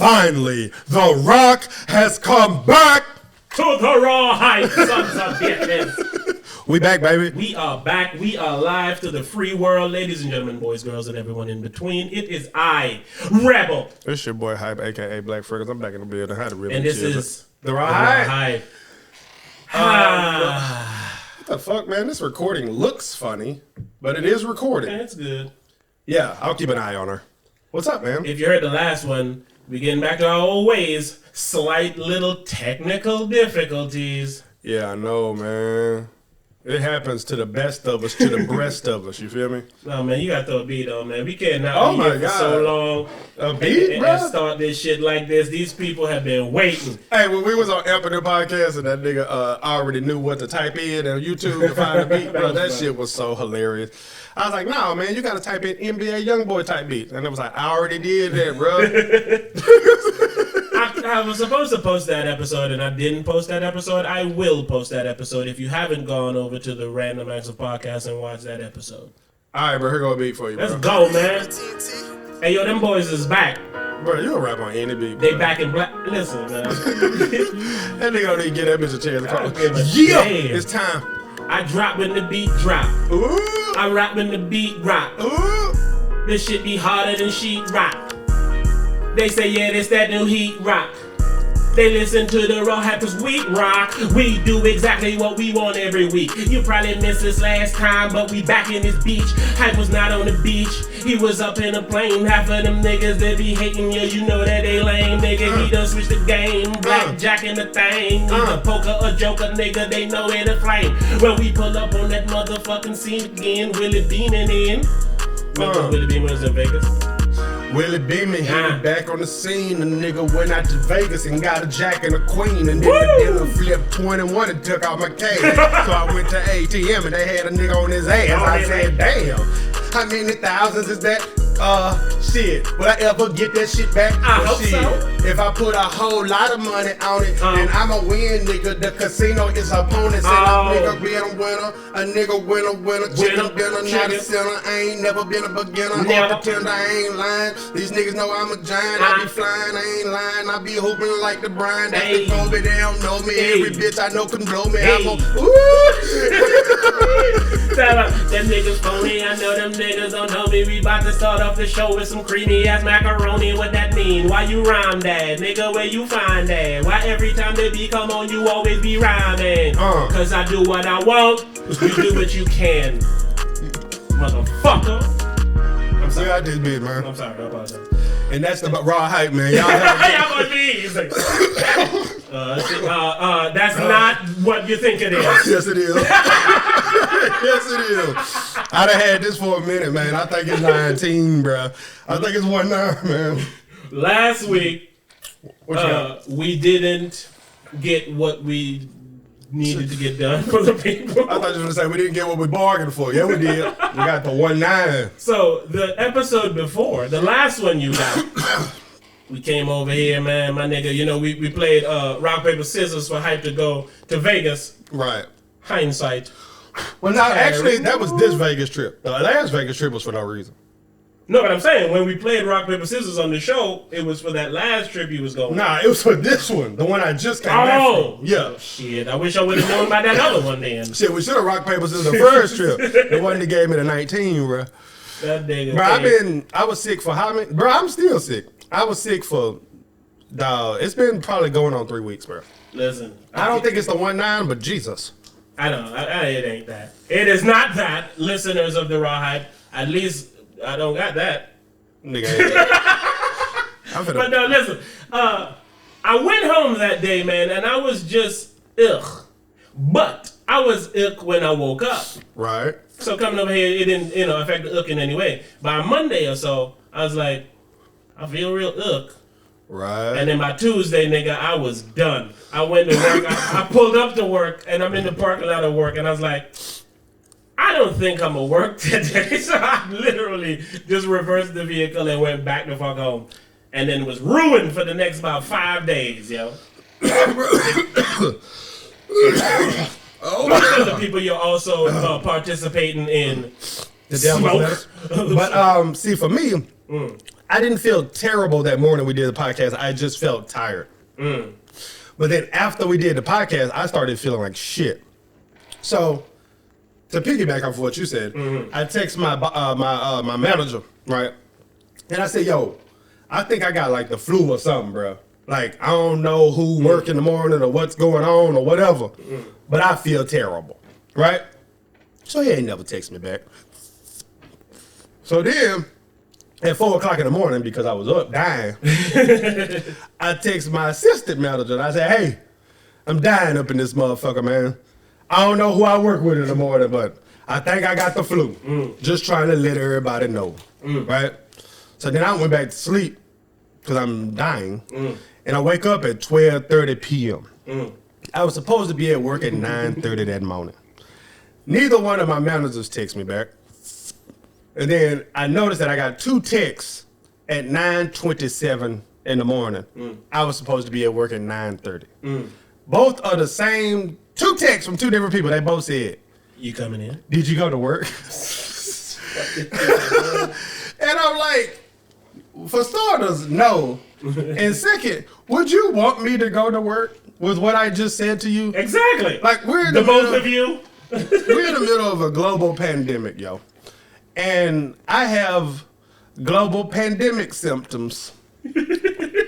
finally, The Rock has come back to TheRawHype, sons of bitches. We back, baby. We are back. We are live to the free world, ladies and gentlemen, boys, girls, and everyone in between. It is I, Rebel. It's your boy Hype, aka Black Freckles. I'm back in the building. How to really? And this is TheRawHype. TheRawHype. What the fuck, man? This recording looks funny, but it is recording. Man, it's good. Yeah, I'll keep an eye on her. What's up, man? If you heard the last one, we getting back to our old ways. Slight little technical difficulties. Yeah, I know, man. It happens to the best of us, to the breast of us. You feel me? No, man, you got to throw a beat on, man. We can't now be here for so long. A beat, and start this shit like this. These people have been waiting. Hey, when we was on Ep.111 podcast and that nigga already knew what to type in on YouTube to find a beat, bro, that shit was so hilarious. I was like, no, man, you got to type in NBA Youngboy type beat. And it was like, I already did that, bro. I was supposed to post that episode and I didn't post that episode. I will post that episode if you haven't gone over to the Random Acts of Podcast and watched that episode. All right, bro, here go a beat for you, bro. Let's go, man. Hey, yo, them boys is back. Bro, you don't rap on any beat, bro. They back in black. Listen, man. That nigga don't even get that bitch a chance to call. Yeah, it's time. I drop when the beat drop. Ooh. I rap when the beat rock. Ooh. This shit be harder than sheet rock. They say, yeah, this that new heat rock. They listen to TheRawHype cause we rock. We do exactly what we want every week. You probably missed this last time, but we back in this beach. Hype was not on the beach. He was up in a plane. Half of them niggas that be hating you, you know that they lame. Nigga, he done switched the game. Blackjack in the thing. Either poker or joker, nigga, they know it a flame. When we pull up on that motherfucking scene again, Willie beaming in. Remember Willie Beamer was in Vegas? Willie Beeman hit back on the scene. The nigga went out to Vegas and got a jack and a queen. And then the dealer flipped 21 and took out my cash. So I went to ATM and they had a nigga on his ass. I said, damn, how many thousands is that? Shit, will I ever get that shit back? I hope so. If I put a whole lot of money on it, then I'ma win, nigga. The casino is opponent. Say a nigga be a winner, a nigga winner, chicken dinner, not a sinner. I ain't never been a beginner, never pretend I ain't lying. These niggas know I'm a giant, I be flying, I ain't lying. I be hooping like the Brian, that's the Kobe, they don't know me. Every bitch I know can blow me, I'm a Them niggas phony, I know them niggas don't know me. We bout to start off the show with some creamy ass macaroni. What that mean? Why you rhyme that? Nigga, where you find that? Why every time the beat come on, you always be rhyming? Cause I do what I want, you do what you can. Motherfucker. I'm sorry. I did big, man. I'm sorry, I apologize. And that's the TheRawHype, man. Y'all gonna be that's not what you think it is. Yes, it is. Yes, it is. I done had this for a minute, man. I think it's 19, bro. I think it's 19, man. Last week, we didn't get what we needed to get done for the people. I thought you were going to say we didn't get what we bargained for. Yeah, we did. We got the 19. So, the episode before, the last one you got, we came over here, man, my nigga. You know, we played rock, paper, scissors for Hype to go to Vegas. Right. Hindsight. Well, now, actually, that was this Vegas trip. The last Vegas trip was for no reason. No, but I'm saying, when we played rock, paper, scissors on the show, it was for that last trip you was going. Nah, it was for this one. The one I just came back from. Yeah. Oh, shit. I wish I would have known about that other one then. Shit, we should have rock, paper, scissors the first trip. The one that gave me the 19, bro. That nigga. Bro, I was sick for how many? Bro, I'm still sick. I was sick for, dog, it's been probably going on 3 weeks, bro. Listen. I don't think it's the 19, but Jesus. I know. It ain't that. It is not that, listeners of TheRawHype. At least I don't got that. Nigga ain't that. But no, listen. I went home that day, man, and I was just ugh. But I was ugh when I woke up. Right. So coming over here, it didn't, affect the ugh in any way. By Monday or so, I was like, I feel real ugh. Right. And then by Tuesday, nigga, I was done. I went to work. I pulled up to work, and I'm in the parking lot of work, and I was like, I don't think I'm gonna work today. So I literally just reversed the vehicle and went back the fuck home. And then was ruined for the next about 5 days, yo. Most of the people you're also participating in the devil's lettuce. But see, for me, I didn't feel terrible that morning we did the podcast. I just felt tired. But then after we did the podcast, I started feeling like shit. So to piggyback off of what you said, I text my my manager, right? And I said, yo, I think I got like the flu or something, bro. Like, I don't know who work in the morning or what's going on or whatever, but I feel terrible, right? So he ain't never text me back. So then, at 4 o'clock in the morning, because I was up dying, I text my assistant manager and I said, hey, I'm dying up in this motherfucker, man. I don't know who I work with in the morning, but I think I got the flu. Just trying to let everybody know, right? So then I went back to sleep because I'm dying, and I wake up at 12:30 p.m. I was supposed to be at work at 9:30 that morning. Neither one of my managers text me back. And then I noticed that I got 2 texts at 9:27 in the morning. I was supposed to be at work at 9:30. Both are the same, 2 texts from 2 different people. They both said, you coming in? Did you go to work? And I'm like, for starters, no. And second, would you want me to go to work with what I just said to you? Exactly. Like, we're in the both of you. We're in the middle of a global pandemic, yo. And I have global pandemic symptoms.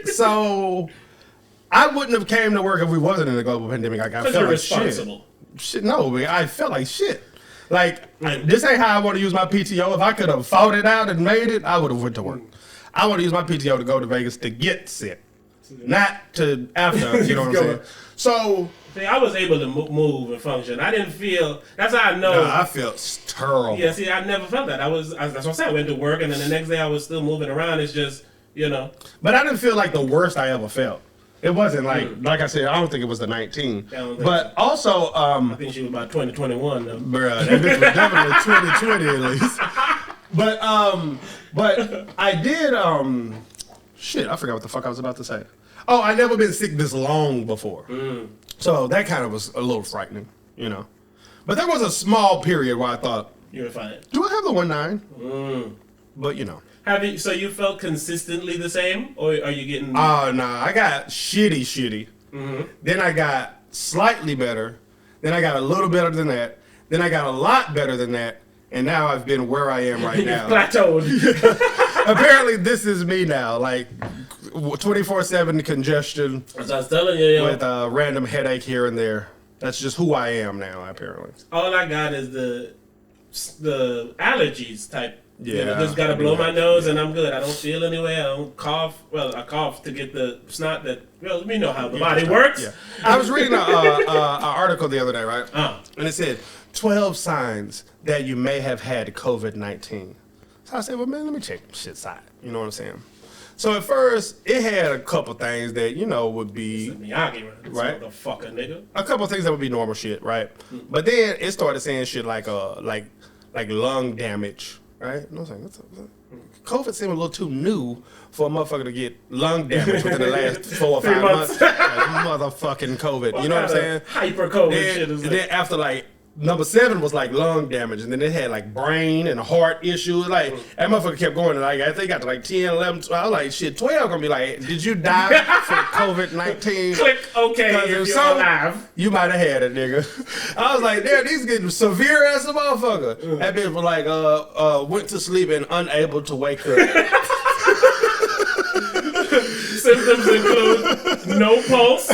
So I wouldn't have came to work if we wasn't in a global pandemic. Like, I felt you're like responsible. Shit, no, I felt like shit. Like, this ain't how I want to use my PTO. If I could have fought it out and made it, I would have went to work. I want to use my PTO to go to Vegas to get sick, not to after, you know what I'm saying? So, see, I was able to move and function. I didn't feel, that's how I know. No, I felt terrible. Yeah, see, I never felt that. That's what I said. I went to work, and then the next day I was still moving around. It's just, you know. But I didn't feel like the worst I ever felt. It wasn't like I said, I don't think it was the 19. But also, I think she was about 2021 though. Bruh, that bitch was definitely 2020 at least. But I did, shit, I forgot what the fuck I was about to say. Oh, I never been sick this long before. So that kind of was a little frightening, you know. But there was a small period where I thought, you were fine. Do I have the 1.9? But, you know. So you felt consistently the same, or are you getting? Oh, no, I got shitty. Then I got slightly better. Then I got a little better than that. Then I got a lot better than that. And now I've been where I am right now. Plateaued. Apparently, this is me now. Like 24/7 congestion. As I was telling you, with a random headache here and there. That's just who I am now. Apparently, all I got is the allergies type. Yeah, you know, just gotta blow my nose and I'm good. I don't feel anyway. I don't cough. Well, I cough to get the snot that. Well, we know how the body works. Yeah. I was reading an article the other day, right? And it said 12 signs that you may have had COVID-19. So I said, well, man, let me check shit side. You know what I'm saying? So at first, it had a couple things that, you know, would be... Miyagi, right? Motherfucker, nigga. A couple things that would be normal shit, right? But then it started saying shit like lung damage, right? And I was like, COVID seemed a little too new for a motherfucker to get lung damage within the last 4 or 5 months. Like, motherfucking COVID, you know what I'm saying? Hyper COVID shit is then after like... Number 7 was like lung damage, and then it had like brain and heart issues. Like, that motherfucker kept going. Like, I think it got to like 10, 11, 12. I was like, shit, 12 gonna be like, did you die from COVID-19? Click OK if you're alive. You might have had it, nigga. I was like, damn, these getting severe as a motherfucker. That bitch was like, went to sleep and unable to wake up. Symptoms include no pulse.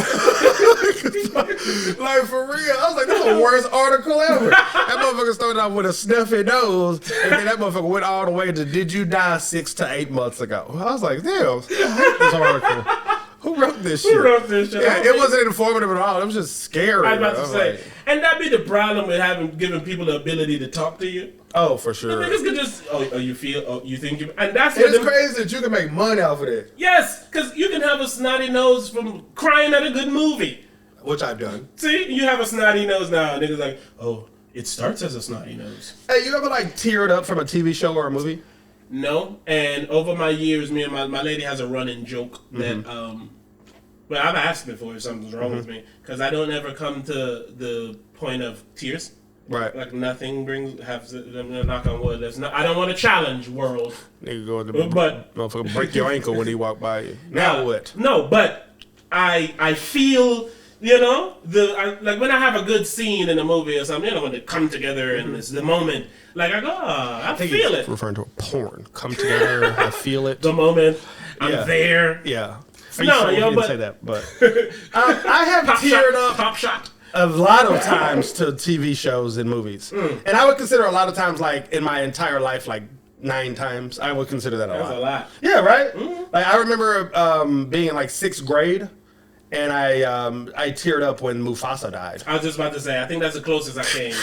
Like, for real. I was like, that's the worst article ever. That motherfucker started off with a snuffy nose, and then that motherfucker went all the way to, did you die 6 to 8 months ago? I was like, damn, I hate this article. Who wrote this shit? Yeah, it wasn't informative at all. It was just scary. I was about to say. Like, and that'd be the problem with giving people the ability to talk to you. Oh, for sure. The niggas could just, you think you... And that's it's crazy that you can make money off of it. Yes, because you can have a snotty nose from crying at a good movie. Which I've done. See, you have a snotty nose now, and niggas like, oh, it starts as a snotty nose. Hey, you ever like teared up from a TV show or a movie? No, and over my years, me and my lady has a running joke that, well, I've asked before if something's wrong with me, because I don't ever come to the point of tears. Right. Like nothing knock on wood. I don't want to challenge world. Nigga go to motherfucker break your ankle when he walk by you. Now what? No, but I feel, you know, like when I have a good scene in a movie or something, you know, when they come together and it's the moment, like I go, I feel it. Referring to a porn. Come together, I feel it. The moment, I'm there. Yeah. No, you didn't say that, but I have teared up. Top shot. A lot of times to TV shows and movies. And I would consider a lot of times, like, in my entire life, like, 9 times. I would consider that a lot. That's a lot. Yeah, right? Like, I remember being in, like, 6th grade, and I teared up when Mufasa died. I was just about to say, I think that's the closest I came.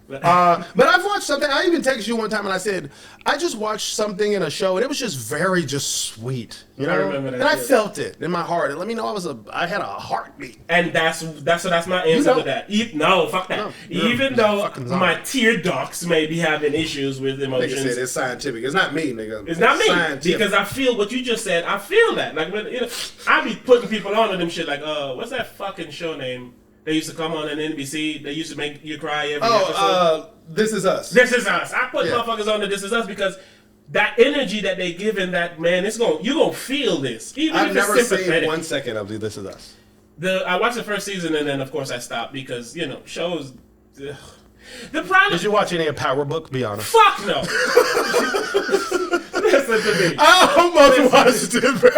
But I've watched something. I even texted you one time and I said, I just watched something in a show and it was just very sweet. You know? I remember that. And I felt it in my heart. It let me know I had a heartbeat. And that's my answer to that. No, fuck that. No, even though my tear ducts may be having issues with emotions. Nigga said it's scientific. It's not me, nigga. It's not me. Scientific. Because I feel what you just said. I feel that. Like, when, you know, I be putting people on to them shit like, what's that fucking show name? They used to come on NBC. They used to make you cry every episode. This Is Us. This Is Us. I put motherfuckers on to This Is Us because that energy that they give in that, man, you're going to feel this. Even I've if never it's seen 1 second of This Is Us. I watched the first season and then, of course, I stopped because, you know, shows... Ugh. The problem... Did you watch any of Power Book? Be honest. Fuck no. Listen to me. I almost watched it, bro.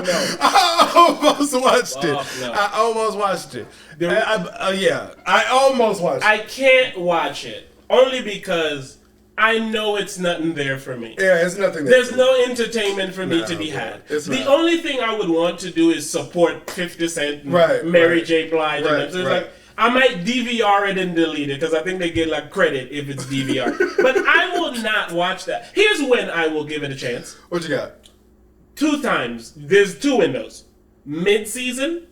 No. I almost watched it. No. I almost watched it. I almost watched it. I can't watch it only because I know it's nothing there for me. Yeah, it's nothing there. There's no entertainment for me to be had. The only thing I would want to do is support 50 Cent, Mary J. Blige. And so it's like, I might DVR it and delete it because I think they get like credit if it's DVR. But I will not watch that. Here's when I will give it a chance. What you got? 2 times. There's 2 windows. Mid-season,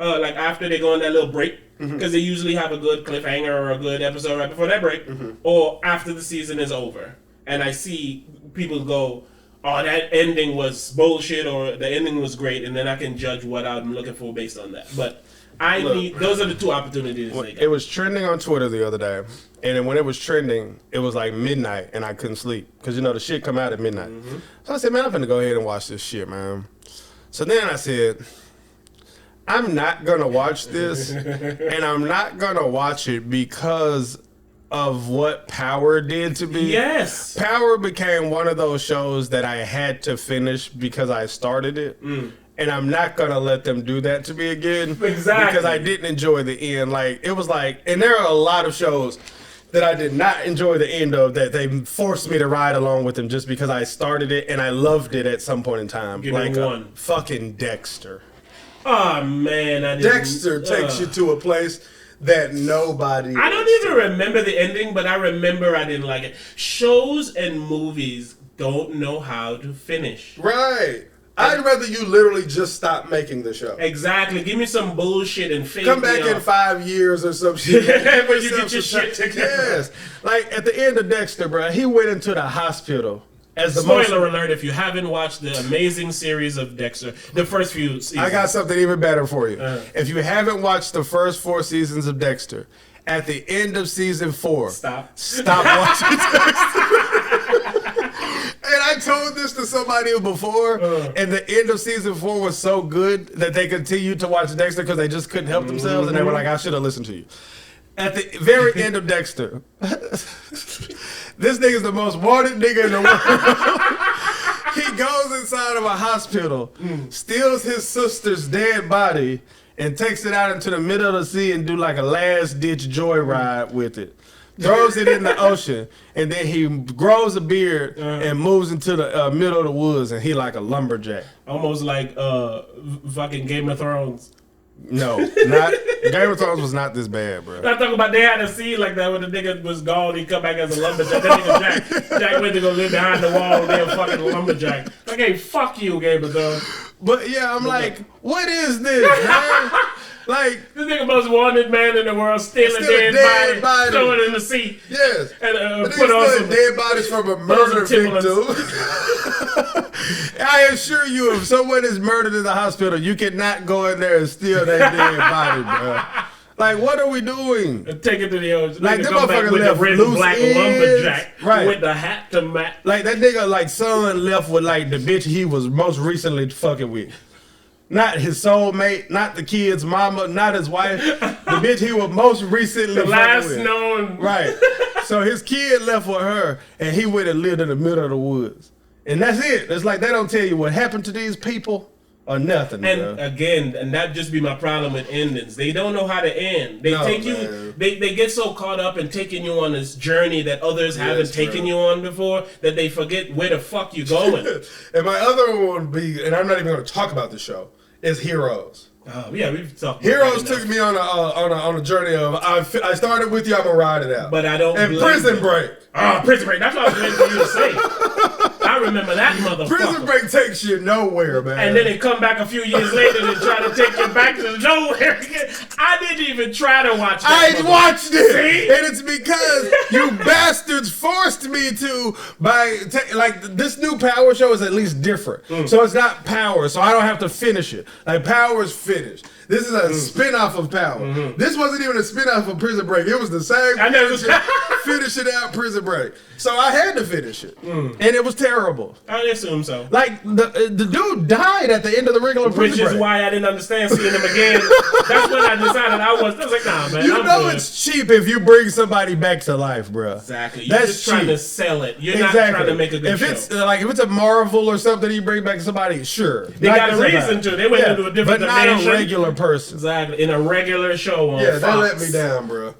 like after they go on that little break, because they usually have a good cliffhanger or a good episode right before that break, or after the season is over. And I see people go, oh, that ending was bullshit or the ending was great, and then I can judge what I'm looking for based on that. But those are the 2 opportunities. It was trending on Twitter the other day, and then when it was trending, it was like midnight, and I couldn't sleep because you know the shit come out at midnight. So I said, man, I'm gonna go ahead and watch this shit, man. So then I said, I'm not gonna watch this, and I'm not gonna watch it because of what Power did to me. Yes. Power became one of those shows that I had to finish because I started it. And I'm not gonna let them do that to me again. Exactly. Because I didn't enjoy the end. Like, it was like, and there are a lot of shows that I did not enjoy the end of that they forced me to ride along with them just because I started it and I loved it at some point in time. Give me one. Fucking Dexter. Oh man, Dexter takes you to a place that nobody. I don't even remember the ending, but I remember I didn't like it. Shows and movies don't know how to finish. Right. I'd rather you literally just stop making the show. Exactly. Give me some bullshit and fake. Come back in 5 years or some shit. When you get your shit together. Yes. Like at the end of Dexter, bro, he went into the hospital. Spoiler alert, if you haven't watched the amazing series of Dexter, the first few seasons. I got something even better for you. If you haven't watched the first 4 seasons of Dexter, at the end of season 4, stop watching Dexter. And I told this to somebody before, and the end of season 4 was so good that they continued to watch Dexter because they just couldn't help themselves, and they were like, I should have listened to you. At the very end of Dexter, this nigga's the most wanted nigga in the world. He goes inside of a hospital, steals his sister's dead body, and takes it out into the middle of the sea and do like a last-ditch joyride with it. Throws it in the ocean, and then he grows a beard and moves into the middle of the woods, and he like a lumberjack. Almost like fucking Game of Thrones. No, not Game of Thrones was not this bad, bro. I'm talking about they had a scene like that when the nigga was gone, he come back as a lumberjack. That nigga Jack went to go live behind the wall, damn fucking lumberjack. Like, hey, fuck you, Game of Thrones. But yeah, I'm like, what is this, man? Like, this nigga most wanted man in the world, stealing dead body, throw it in the sea. Yes. And put on some dead bodies from a murder victim. I assure you, if someone is murdered in the hospital, you cannot go in there and steal that dead body, bro. Like, what are we doing? Take it to the ocean. Like, them come back motherfuckers with the left red and loose black ends. lumberjack Right. with the hat to match. Like, that nigga, like, son left with, like, the bitch he was most recently fucking with. Not his soulmate, not the kid's mama, not his wife. The bitch he was most recently The fucking last with. known. Right. So his kid left with her, and he went and lived in the middle of the woods. And that's it. It's like they don't tell you what happened to these people or nothing. And bro. again, and that just be my problem with endings. They don't know how to end. They take you. Man. They get so caught up in taking you on this journey that others haven't taken you on before that they forget where the fuck you going. And my other one would be, and I'm not even going to talk about the show, is Heroes. Oh yeah, we've talked. Heroes took me on a journey of I started with you, I'm gonna ride it out. But I don't. And blame Prison you. Break. Oh, Prison Break. That's what I was waiting for you to say. I remember that motherfucker. Prison Break takes you nowhere, man. And then they come back a few years later and try to take you back to nowhere again. I didn't even try to watch that. I watched it, See? and it's because you bastards forced me to. Like this new Power show is at least different, so it's not Power, so I don't have to finish it. Like Power's finished. This is a spin-off of Power. This wasn't even a spin-off of Prison Break. It was the same. I know. Finishing out Prison Break, so I had to finish it, and it was terrible. I assume so. Like the dude died at the end of the regular Prison Break. Which is why I didn't understand seeing him again. That's when I decided I was like, nah, man. You I'm know good. it's cheap if you bring somebody back to life, bro. Exactly. You're That's just trying cheap. to sell it. You're not trying to make a good if show. It's like if it's a Marvel or something, you bring back somebody, sure. They got a reason to. They went into a different but not dimension. a regular person. Exactly. In a regular show on Yeah, Fox. they let me down, bro.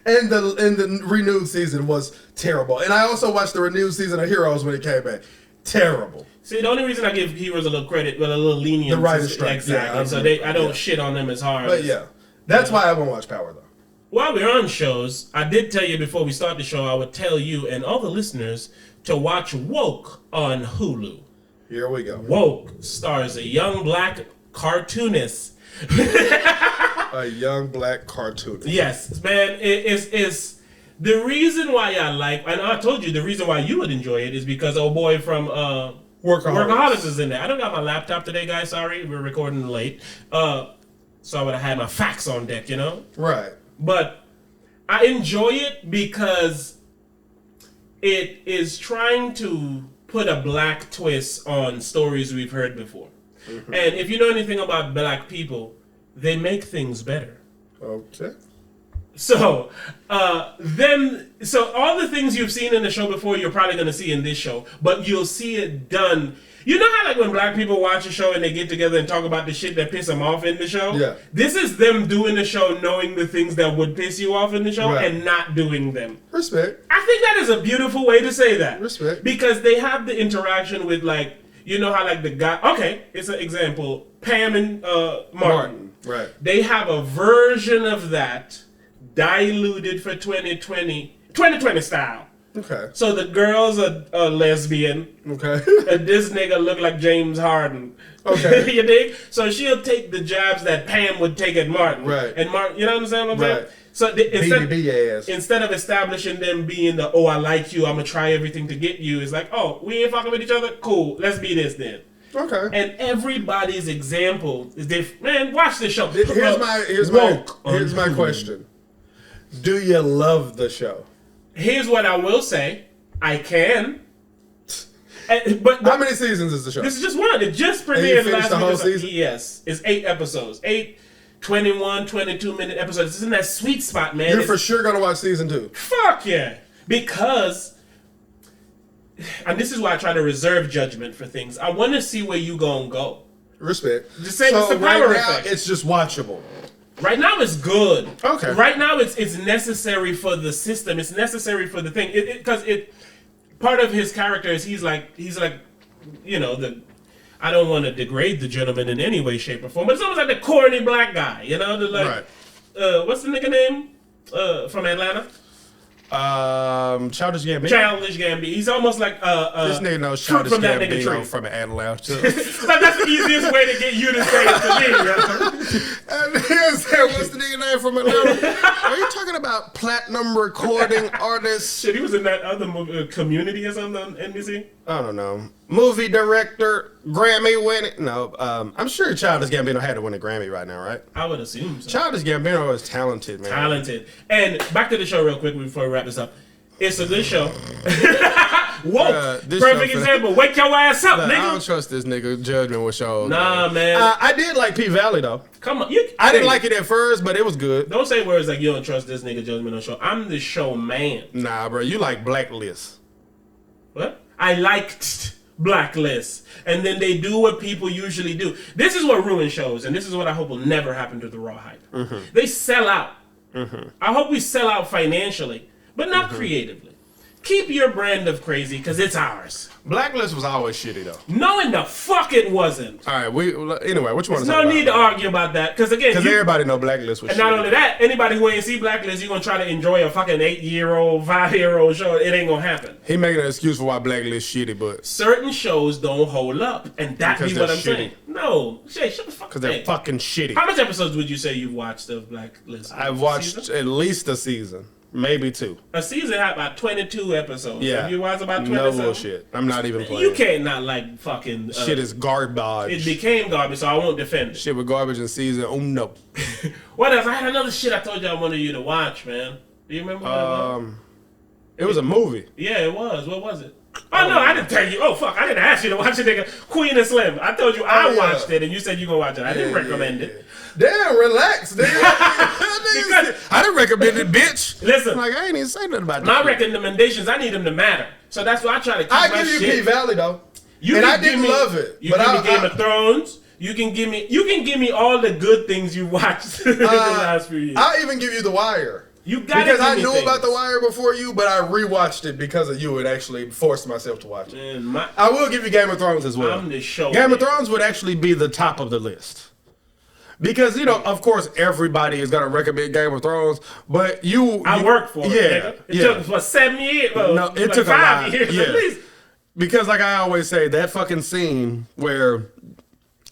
And the renewed season was terrible. And I also watched the renewed season of Heroes when it came back. Terrible. See, the only reason I give Heroes a little credit, well, a little lenience, The writer's is strike. exactly. Yeah, so I don't shit on them as hard. But yeah, that's why I won't watch Power though. While we're on shows, I did tell you before we start the show, I would tell you and all the listeners to watch Woke on Hulu. Here we go. Woke stars a young black cartoonist. A young black cartoonist. Yes, man, it's the reason why I like, and I told you the reason why you would enjoy it is because old boy from Workaholics is in there. I don't got my laptop today, guys. Sorry, we're recording late. So I would have had my facts on deck, you know? Right. But I enjoy it because it is trying to put a black twist on stories we've heard before. Mm-hmm. And if you know anything about black people, they make things better. Okay. So, so all the things you've seen in the show before, you're probably going to see in this show, but you'll see it done. You know how like when black people watch a show and they get together and talk about the shit that piss them off in the show? Yeah. This is them doing the show knowing the things that would piss you off in the show and not doing them. Respect. I think that is a beautiful way to say that. Respect. Because they have the interaction with like, you know how like the guy, okay, it's an example, Pam and Martin. Right. They have a version of that diluted for 2020 style. Okay. So the girl's a lesbian. Okay. And this nigga look like James Harden. Okay. You dig? So she'll take the jabs that Pam would take at Martin. Right. And Martin, you know what I'm saying? Right. So BBB ass. instead of establishing them being the, oh, I like you, I'm going to try everything to get you, it's like, oh, we ain't fucking with each other? Cool. Let's be this then. Okay. And everybody's example is different. Man, watch this show. Here's my question. Do you love the show? Here's what I will say. I can. But how many seasons is the show? This is just one. It just And you premiered finished last the week. whole season? Yes. It's 8 episodes. 8 21, 22-minute episodes. It's in that sweet spot, man. You're for sure going to watch season 2. Fuck yeah. Because, and this is why I try to reserve judgment for things. I want to see where you gonna go. Respect. The same as the power right now, effect. it's just watchable. Right now it's good. Okay. Right now it's necessary for the system. It's necessary for the thing. Because part of his character is he's like you know, I don't want to degrade the gentleman in any way, shape, or form, but it's almost like the corny black guy, you know, Right. What's the nigga name from Atlanta? Childish Gambino. Childish Gambino. He's almost like This nigga knows fruit Childish from that nigga Gambino tree. from Atlanta. Like, that's the easiest way to get you to say it to me. Yo. And he said, what's the nigga name from Atlanta? Are you talking about platinum recording artist? Shit, he was in that other movie, Community or something on NBC. I don't know. movie director, Grammy winning. No, I'm sure Childish Gambino had to win a Grammy right now, right? I would assume so. Childish Gambino is talented, man. Talented. And back to the show real quick before we wrap this up. It's a good show. Whoa, perfect example. Wake your ass up, nigga. I don't trust this nigga judgment with shows. Nah, man. I did like P-Valley, though. Come on. I didn't like it at first, but it was good. Don't say words like you don't trust this nigga judgment on show. I'm the show man. Nah, bro. You like Blacklist. What? I liked Blacklist. And then they do what people usually do. This is what ruins shows, and this is what I hope will never happen to the Raw Hype. Mm-hmm. They sell out. Mm-hmm. I hope we sell out financially, but not creatively. Keep your brand of crazy, because it's ours. Blacklist was always shitty, though. No, in the fuck it wasn't. All right, anyway, which one? There's no need to argue about that, because again, everybody know Blacklist was shitty. And not only that, anybody who ain't see Blacklist, you're going to try to enjoy a fucking 8-year-old, 5-year-old show. It ain't going to happen. He making an excuse for why Blacklist shitty, but... Certain shows don't hold up, and that be what I'm saying. No, shut the fuck up. Because they're fucking shitty. How much episodes would you say you've watched of Blacklist? I've watched at least a season. Maybe 2. A season had about 22 episodes. Yeah. Have you watched about 20? No bullshit. I'm not even playing. You can't not like fucking... shit is garbage. It became garbage, so I won't defend it. Shit was garbage in season. Oh, no. What else? I had another shit I told you I wanted you to watch, man. Do you remember what it was? It was a movie. Yeah, it was. What was it? Oh, no, I didn't tell you. Oh, fuck. I didn't ask you to watch it, nigga. Queen and Slim. I told you I watched it, and you said you gonna watch it. I didn't recommend it. Damn, relax, nigga. I didn't recommend it, bitch. Listen. Like, I ain't even saying nothing about that. My recommendations, I need them to matter. So that's why I try to keep my shit. I give you P-Valley, though. I didn't love it. You give me Game of Thrones. You can give me all the good things you watched in the last few years. I'll even give you The Wire. You got because I knew about The Wire before you, but I rewatched it because of you and actually forced myself to watch it. Man, I will give you Game of Thrones as well. I'm the show. Game of Thrones would actually be the top of the list. Because, of course, everybody is going to recommend Game of Thrones, but I worked for it. It took for 7 years. No, it took 5 years at least. Because, like I always say, that fucking scene where,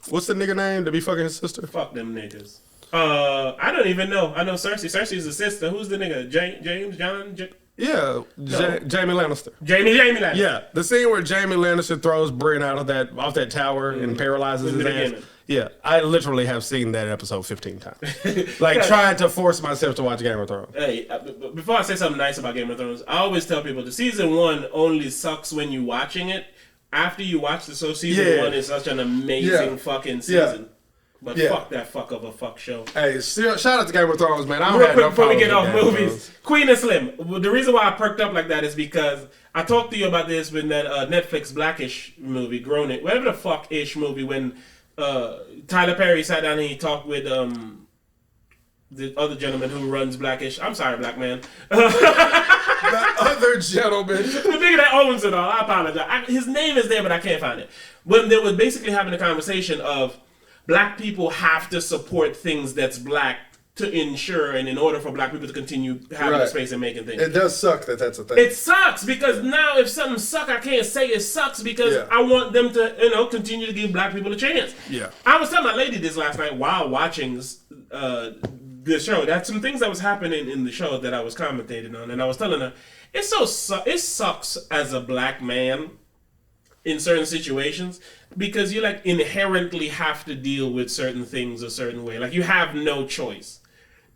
what's the nigga name to be fucking his sister? Fuck them niggas. I don't even know. I know Cersei. Cersei's the sister. Who's the nigga? James? John? Yeah, Jaime Lannister. Jamie Lannister. Yeah, the scene where Jaime Lannister throws Bran off that tower and paralyzes his ass. Yeah, I literally have seen that episode 15 times. Like, trying to force myself to watch Game of Thrones. Hey, before I say something nice about Game of Thrones, I always tell people the season 1 only sucks when you're watching it. After you watch the show, season 1 is such an amazing fucking season. Yeah. But fuck that fuck of a fuck show. Hey, shout out to Game of Thrones, man. I don't Real have quick no before we problem get off with movies. Queen and Slim. The reason why I perked up like that is because I talked to you about this when that Netflix Blackish movie, Grown It, whatever the fuck ish movie, when Tyler Perry sat down and he talked with the other gentleman who runs Blackish. I'm sorry, black man. The other gentleman. The nigga that owns it all. I apologize. His name is there, but I can't find it. When they were basically having a conversation of black people have to support things that's black to ensure and in order for black people to continue having a space and making things. It does suck that that's a thing. It sucks because now if something sucks, I can't say it sucks because I want them to, continue to give black people a chance. Yeah. I was telling my lady this last night while watching the show. That's some things that was happening in the show that I was commentating on, and I was telling her, it sucks as a black man in certain situations because you inherently have to deal with certain things a certain way. Like you have no choice.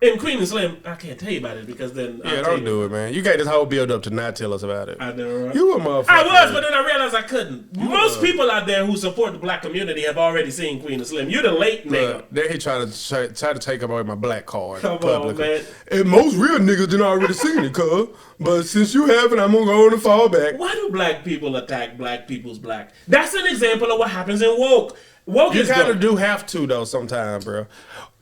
In Queen and Slim, I can't tell you about it because then don't do it, man. You got this whole build up to not tell us about it. I know, right? You a motherfucker. I was, but then I realized I couldn't. Most people out there who support the black community have already seen Queen and Slim. You're the late nigga. Then he try to take away my black card. Come on, man. And most real niggas didn't already seen it, cuz. But since you haven't, I'm gonna go on and fall back. Why do black people attack black people's black? That's an example of what happens in woke. You kind of do have to though sometimes, bro.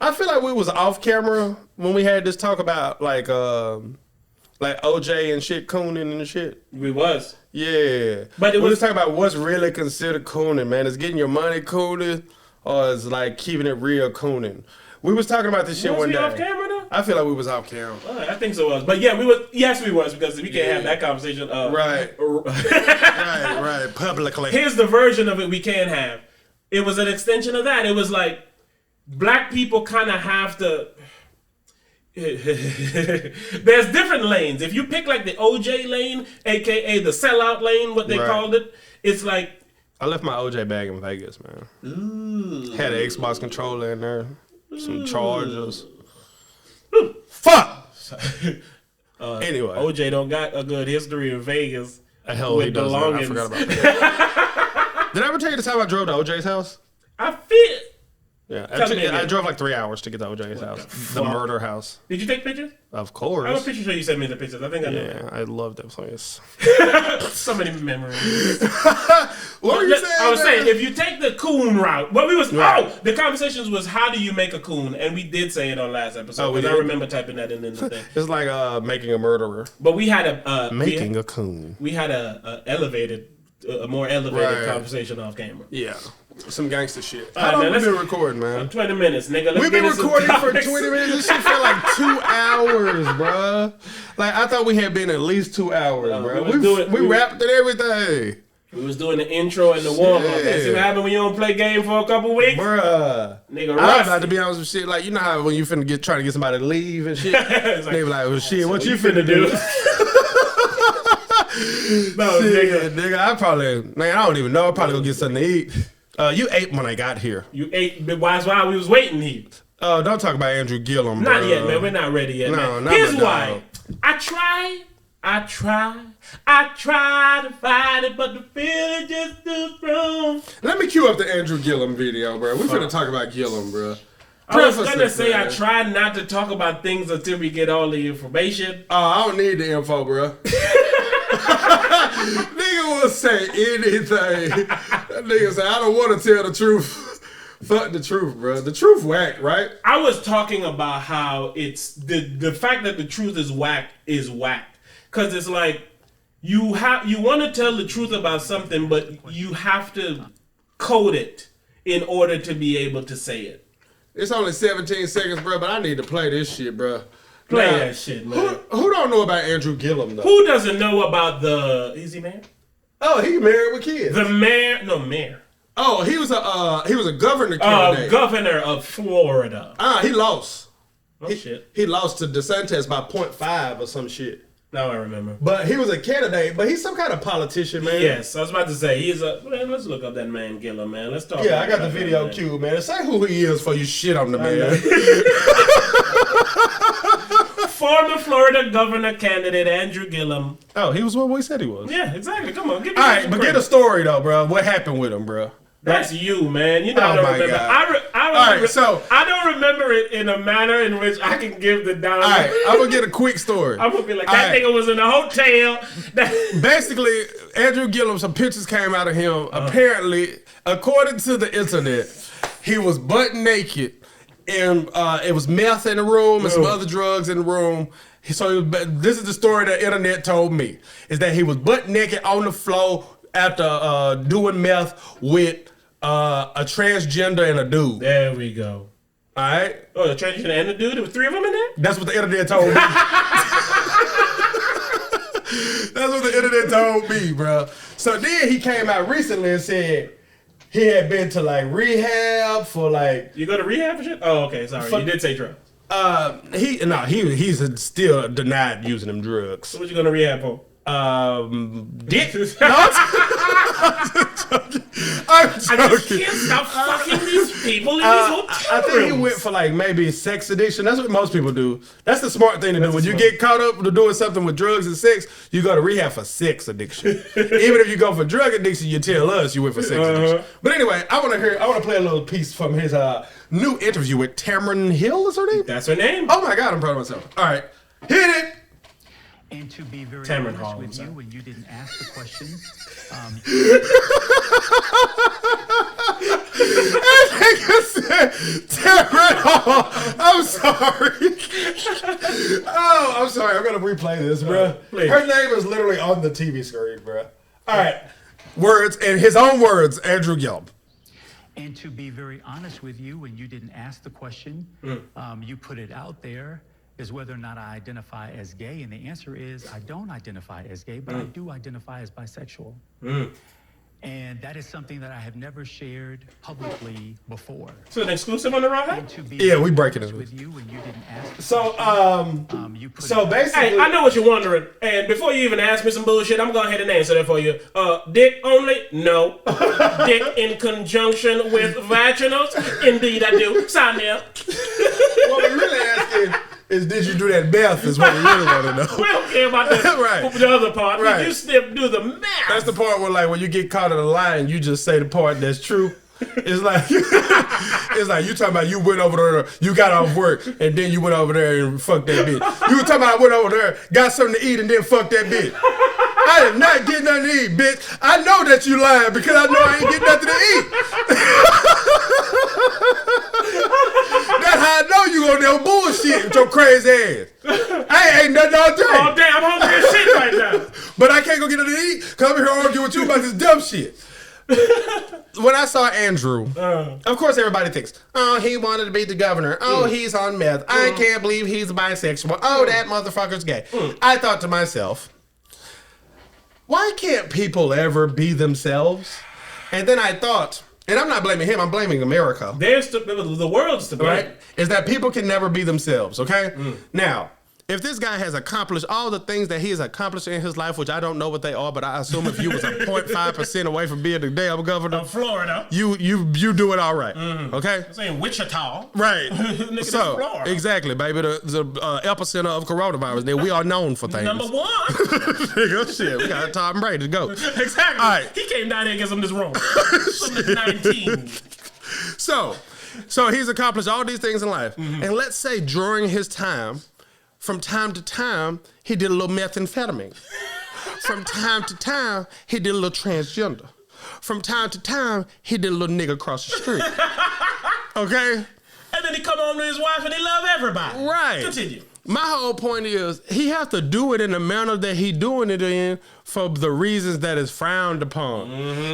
I feel like we was off camera when we had this talk about like OJ and shit, cooning and shit. We was. Yeah. But we was talking about what's really considered cooning, man. Is getting your money cooning or is like keeping it real cooning? We was talking about this shit one day. Was we off camera though? I feel like we was off camera. I think so was. But yeah, we was. Yes, we was because we can't have that conversation. Right. right. Publicly. Here's the version of it we can have. It was an extension of that. It was like black people kind of have to. There's different lanes. If you pick like the OJ lane, aka the sellout lane, what they called it, it's like I left my OJ bag in Vegas, man. Ooh. Had an Xbox controller in there, some chargers. Fuck! Anyway. OJ don't got a good history in Vegas. The hell he does. I forgot about that. Did I ever tell you the time I drove to OJ's house? I feel... Yeah, I drove like 3 hours to get to OJ's house. The murder house. Did you take pictures? Of course. I'm pretty sure you sent me the pictures. I think I know. Yeah, I love that place. So many memories. What were you saying? I was saying, if you take the coon route, the conversations was how do you make a coon, and we did say it on last episode. Because I remember typing that in the thing. It's like making a murderer. But we had a a coon. We had a more elevated conversation off camera. Yeah. Some gangster shit. How long we been recording, man? 20 minutes, nigga. We've been recording for 20 minutes. This shit felt like 2 hours, bro. Like, I thought we had been at least 2 hours, bro. We wrapped it everything. We was doing the intro and the warm-up. That's what happened when you don't play game for a couple weeks? Bruh. Nigga, I'm about to be honest with shit. Like, you know how when you finna trying to get somebody to leave and shit? They be like, well, shit, what you finna do? No, shit, nigga, I don't even know. I probably gonna get something to eat. You ate when I got here. You ate, but why's why we was waiting here? Don't talk about Andrew Gillum, bro. Not yet, man. We're not ready yet, no, man. Not Here's why. I try to fight it, but the feeling just too strong. Let me cue up the Andrew Gillum video, bro. We finna talk about Gillum, bro. I was gonna say I try not to talk about things until we get all the information. I don't need the info, bro. Nigga will say anything. That nigga say, I don't want to tell the truth. Fuck the truth, bro. The truth whack, right? I was talking about how it's the fact that the truth is whack. Cause it's like you want to tell the truth about something, but you have to code it in order to be able to say it. It's only 17 seconds, bro, but I need to play this shit, bro. Play that shit, man. Who don't know about Andrew Gillum, though? Who doesn't know about is he married? Oh, he married with kids. Mayor. Oh, he was a governor candidate. Governor of Florida. He lost. Shit. He lost to DeSantis by 0.5 or some shit. Now I remember. But he was a candidate, but he's some kind of politician, man. Yes, I was about to say, man, let's look up that man Gillum, man. Let's talk I got the video queued, man. Say who he is before you shit on the man. Former Florida governor candidate Andrew Gillum. Oh, he was what we said he was. Yeah, exactly. Come on, give me all right, but get a story though, bro. What happened with him, bro? That's you, man. You know I don't remember. I don't remember it in a manner in which I can give the down. All right, I'm gonna get a quick story. I'm gonna be like, that nigga was in a hotel. Basically, Andrew Gillum, some pictures came out of him. Apparently, according to the internet, he was butt naked, and it was meth in the room and some other drugs in the room. So this is the story the internet told me, is that he was butt naked on the floor after doing meth with a transgender and a dude. There we go. All right. Oh, the transgender and the dude? There was 3 of them in there? That's what the internet told me. That's what the internet told me, bro. So then he came out recently and said he had been to like rehab for like. You go to rehab for shit? Oh, okay. Sorry, you did say drugs. He's still denied using them drugs. So what you going to rehab for? Dick. I'm joking. I just can't stop fucking these people in these hotel I think he went for like maybe sex addiction. That's what most people do. That's the smart thing to do. When you get caught up to doing something with drugs and sex, you go to rehab for sex addiction. Even if you go for drug addiction, you tell us you went for sex addiction. But anyway, I want to play a little piece from his new interview with Tamron Hill. Is her name? That's her name. Oh my God, I'm proud of myself. All right, hit it. And to be very honest with you, when you didn't ask the question, I'm sorry. Oh, I'm sorry. I'm gonna replay this, bro. Her name is literally on the TV screen, bro. All right, words in his own words, Andrew Gillum. And to be very honest with you, when you didn't ask the question, you put it out there. Is whether or not I identify as gay, and the answer is I don't identify as gay, but I do identify as bisexual. And that is something that I have never shared publicly before. So an exclusive on the TheRawHype? Yeah, we breaking it with you when you didn't ask. So, So basically, hey, I know what you're wondering, and before you even ask me some bullshit, I'm going to go ahead and answer that for you. Dick only? No. Dick in conjunction with vaginals? Indeed, I do. Sign me up. What we really asking is, did you do that math? Is what we really want to know. We don't care about the, right. the other part. Right. Did you still do the math? That's the part where, like, when you get caught in a lie and you just say the part that's true. It's like you talking about you went over there, you got off work, and then you went over there and fucked that bitch. You were talking about I went over there, got something to eat, and then fucked that bitch. I did not get nothing to eat, bitch. I know that you lying because I know I ain't get nothing to eat. That's how I know you on that bullshit with your crazy ass. I ain't nothing all day. Oh damn, I'm hungry as shit right now. But I can't go get nothing to eat because I'm here arguing with you about this dumb shit. When I saw Andrew, of course everybody thinks, oh, he wanted to be the governor. Oh, he's on meth. I can't believe he's bisexual. Oh, that motherfucker's gay. I thought to myself, why can't people ever be themselves? And then I thought, and I'm not blaming him, I'm blaming America. The world's to blame. Right? Is that people can never be themselves, okay? Now, if this guy has accomplished all the things that he has accomplished in his life, which I don't know what they are, but I assume if you was a 0.5% away from being the damn governor of Florida, you do it all right, okay? I'm saying Wichita, right? Nigga, So Florida. exactly, baby, the epicenter of coronavirus. That we are known for things. Number one. Nigga, shit, we got Tom Brady to go. Exactly. All right. He came down here and gave him this wrong. 19. So he's accomplished all these things in life, and let's say during his time. From time to time, he did a little methamphetamine. From time to time, he did a little transgender. From time to time, he did a little nigga across the street. Okay? And then he come home to his wife and he love everybody. Right. Continue. My whole point is, he have to do it in the manner that he doing it in for the reasons that is frowned upon.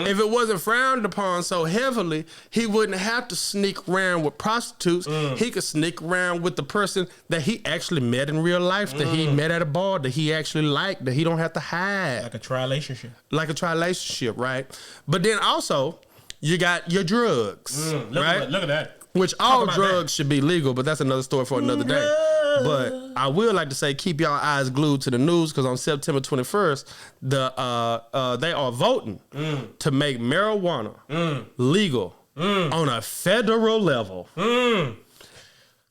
If it wasn't frowned upon so heavily, he wouldn't have to sneak around with prostitutes. He could sneak around with the person that he actually met in real life, that he met at a bar, that he actually liked, that he don't have to hide. Like a tri-relationship. Like a tri-relationship, right? But then also, you got your drugs, right? Look at that. Which all drugs should be legal, but that's another story for another day. But I will like to say, keep y'all eyes glued to the news, because on September 21st, they are voting to make marijuana legal on a federal level.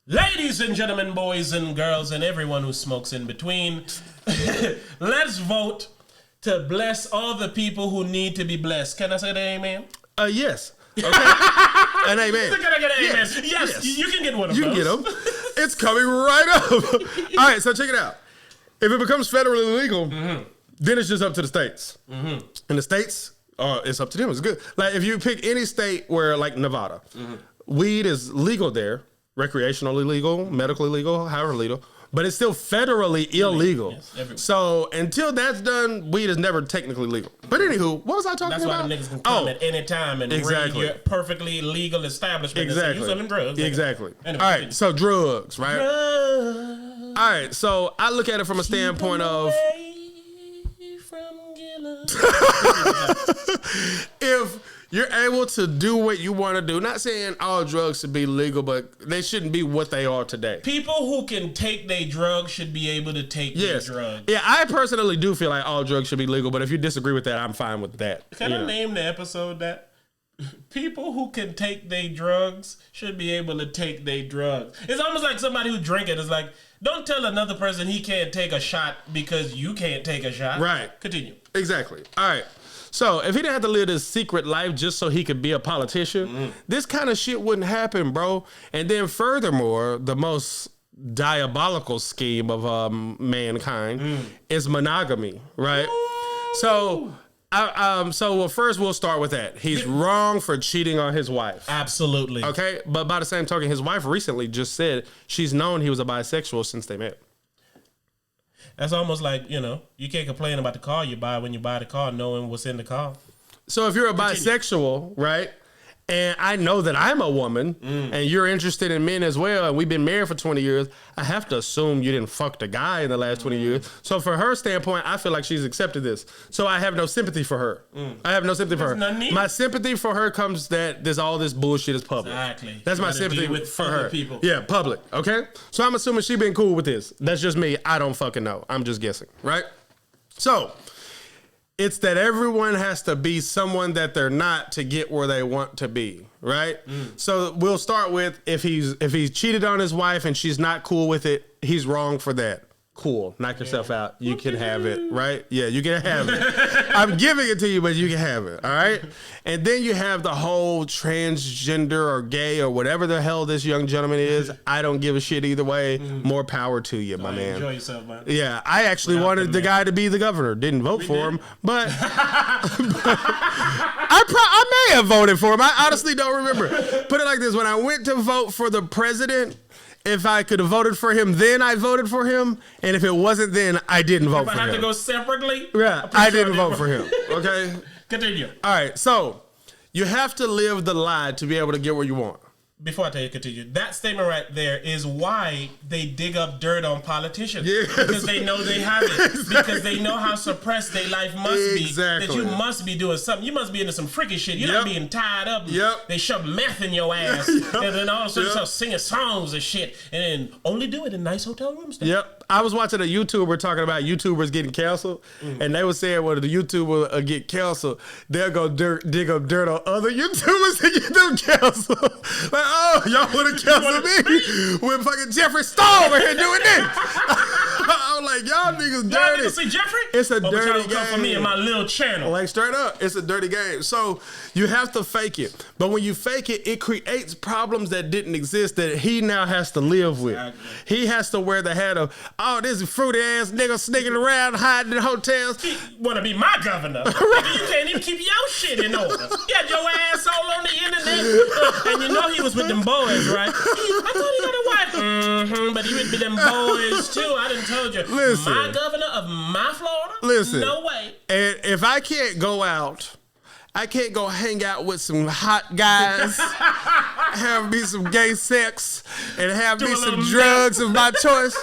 Ladies and gentlemen, boys and girls, and everyone who smokes in between, let's vote to bless all the people who need to be blessed. Can I say that, amen? Yes. Okay. And amen. Can I get an amen? Yes, you can get one of those. You can get them. It's coming right up. All right, so check it out. If it becomes federally legal, then it's just up to the states. And the states, it's up to them. It's good. Like, if you pick any state where, like Nevada, weed is legal there, recreationally legal, medically legal, however legal, but it's still federally illegal. Yes, so until that's done, weed is never technically legal. But anywho, what was I talking about? That's why the niggas can come at any time and raid your perfectly legal establishment and say, you selling drugs. Exactly. Anyway, all right, so drugs, right? All right, so I look at it from a standpoint of... from Gillum. If you're able to do what you want to do, not saying all drugs should be legal, but they shouldn't be what they are today. People who can take their drugs should be able to take their drugs. Yeah, I personally do feel like all drugs should be legal, but if you disagree with that, I'm fine with that. Can I name the episode that? People who can take their drugs should be able to take their drugs. It's almost like somebody who drink it is like, don't tell another person he can't take a shot because you can't take a shot. Right. Continue. Exactly. All right. So if he didn't have to live this secret life just so he could be a politician, this kind of shit wouldn't happen, bro. And then furthermore, the most diabolical scheme of mankind is monogamy, right? So, first we'll start with that. He's wrong for cheating on his wife. Absolutely. Okay, but by the same token, his wife recently just said she's known he was a bisexual since they met. That's almost like, you can't complain about the car you buy when you buy the car knowing what's in the car. So if you're a bisexual, right, and I know that I'm a woman, and you're interested in men as well, and we've been married for 20 years, I have to assume you didn't fuck the guy in the last 20 years. So for her standpoint, I feel like she's accepted this. So I have no sympathy for her. I have no sympathy for her. My sympathy for her comes that all this bullshit is public. Exactly. That's my sympathy for her. People. Yeah, public. Okay? So I'm assuming she been cool with this. That's just me. I don't fucking know. I'm just guessing, right? So it's that everyone has to be someone that they're not to get where they want to be, right? So we'll start with if he's cheated on his wife and she's not cool with it, he's wrong for that. Cool. Knock yourself out. You can have it, right? Yeah, you can have it. I'm giving it to you, but you can have it, all right? And then you have the whole transgender or gay or whatever the hell this young gentleman is. I don't give a shit either way. More power to you, my man. Enjoy yourself, man. Yeah, I actually wanted the guy to be the governor. Didn't vote for him, but I may have voted for him. I honestly don't remember. Put it like this. When I went to vote for the president, if I could have voted for him then, I voted for him. And if it wasn't then, I didn't vote for him. If I had to go separately? Yeah, I didn't vote for him. Okay? Continue. All right, so you have to live the lie to be able to get where you want. Before I tell you to continue, that statement right there is why they dig up dirt on politicians. Yes. Because they know they have it. Exactly. Because they know how suppressed their life must be. Exactly. That you must be doing something. You must be into some freaky shit. You're not being tied up. They shove meth in your ass. And then all of a sudden start singing songs and shit. And then only do it in nice hotel rooms. Yep. I was watching a YouTuber talking about YouTubers getting canceled. And they were saying when the YouTuber get canceled, they'll go dig up dirt on other YouTubers to get them canceled. Like, oh, y'all want to cancel me with fucking Jeffree Star over here doing this. I was like, y'all niggas dirty. Y'all niggas see Jeffree? It's a dirty game. Come for me and my little channel. Like straight up, it's a dirty game. So you have to fake it. But when you fake it, it creates problems that didn't exist that he now has to live with. Exactly. He has to wear the hat of, oh, this fruity ass nigga sneaking around, hiding in hotels. He wanna be my governor. Nigga, you can't even keep your shit in order. You had your ass all on the internet. And you know he was with them boys, right? I thought he got a wife. But he with them boys too. I done told you. Listen. My governor of my Florida? Listen. No way. And if I can't go out, I can't go hang out with some hot guys, have me some gay sex, and have me some drugs of my choice,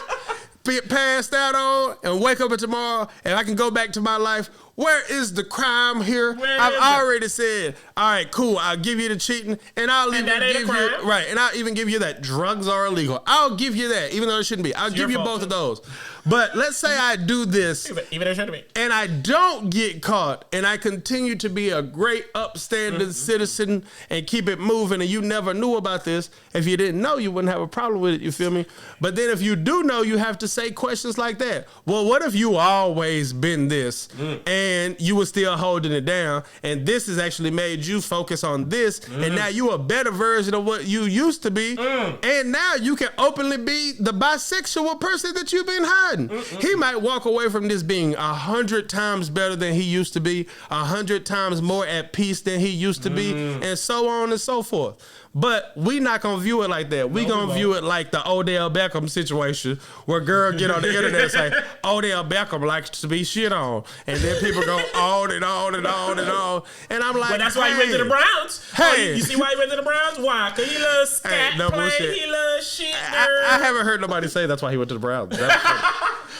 be passed out on, and wake up tomorrow, and I can go back to my life. Where is the crime here? I've already said, all right, cool, I'll give you the cheating, and I'll even give you, right, and I'll even give you that drugs are illegal. I'll give you that, even though it shouldn't be. I'll give you both of those. But let's say I do this, even though it shouldn't be, and I don't get caught, and I continue to be a great upstanding citizen and keep it moving, and you never knew about this. If you didn't know, you wouldn't have a problem with it, you feel me? But then if you do know, you have to say questions like that. Well, what if you always been this, and you were still holding it down, and this has actually made you focus on this, and now you a better version of what you used to be, and now you can openly be the bisexual person that you've been hiding. He might walk away from this being 100 times better than he used to be, 100 times more at peace than he used to be, and so on and so forth. But we not gonna view it like that. We gonna view it like the Odell Beckham situation, where girl get on the internet and say, Odell Beckham likes to be shit on. And then people go on and on and on and on. And I'm like, well, that's why he went to the Browns. Hey. You see why he went to the Browns? Why? Because he loves scat play, he loves shit, I haven't heard nobody say that's why he went to the Browns.